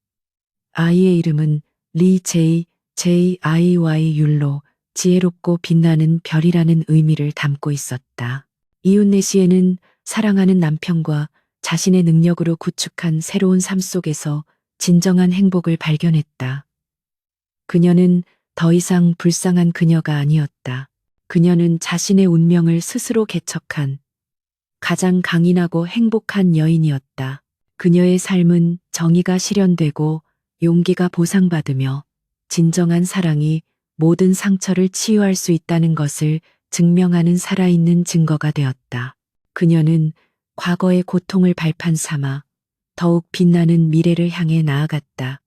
아이의 이름은 리 제이, JIY 율로 지혜롭고 빛나는 별이라는 의미를 담고 있었다. 이웃네시에는 사랑하는 남편과 자신의 능력으로 구축한 새로운 삶 속에서 진정한 행복을 발견했다. 그녀는 더 이상 불쌍한 그녀가 아니었다. 그녀는 자신의 운명을 스스로 개척한 가장 강인하고 행복한 여인이었다. 그녀의 삶은 정의가 실현되고 용기가 보상받으며 진정한 사랑이 모든 상처를 치유할 수 있다는 것을 증명하는 살아있는 증거가 되었다. 그녀는 과거의 고통을 발판 삼아 더욱 빛나는 미래를 향해 나아갔다.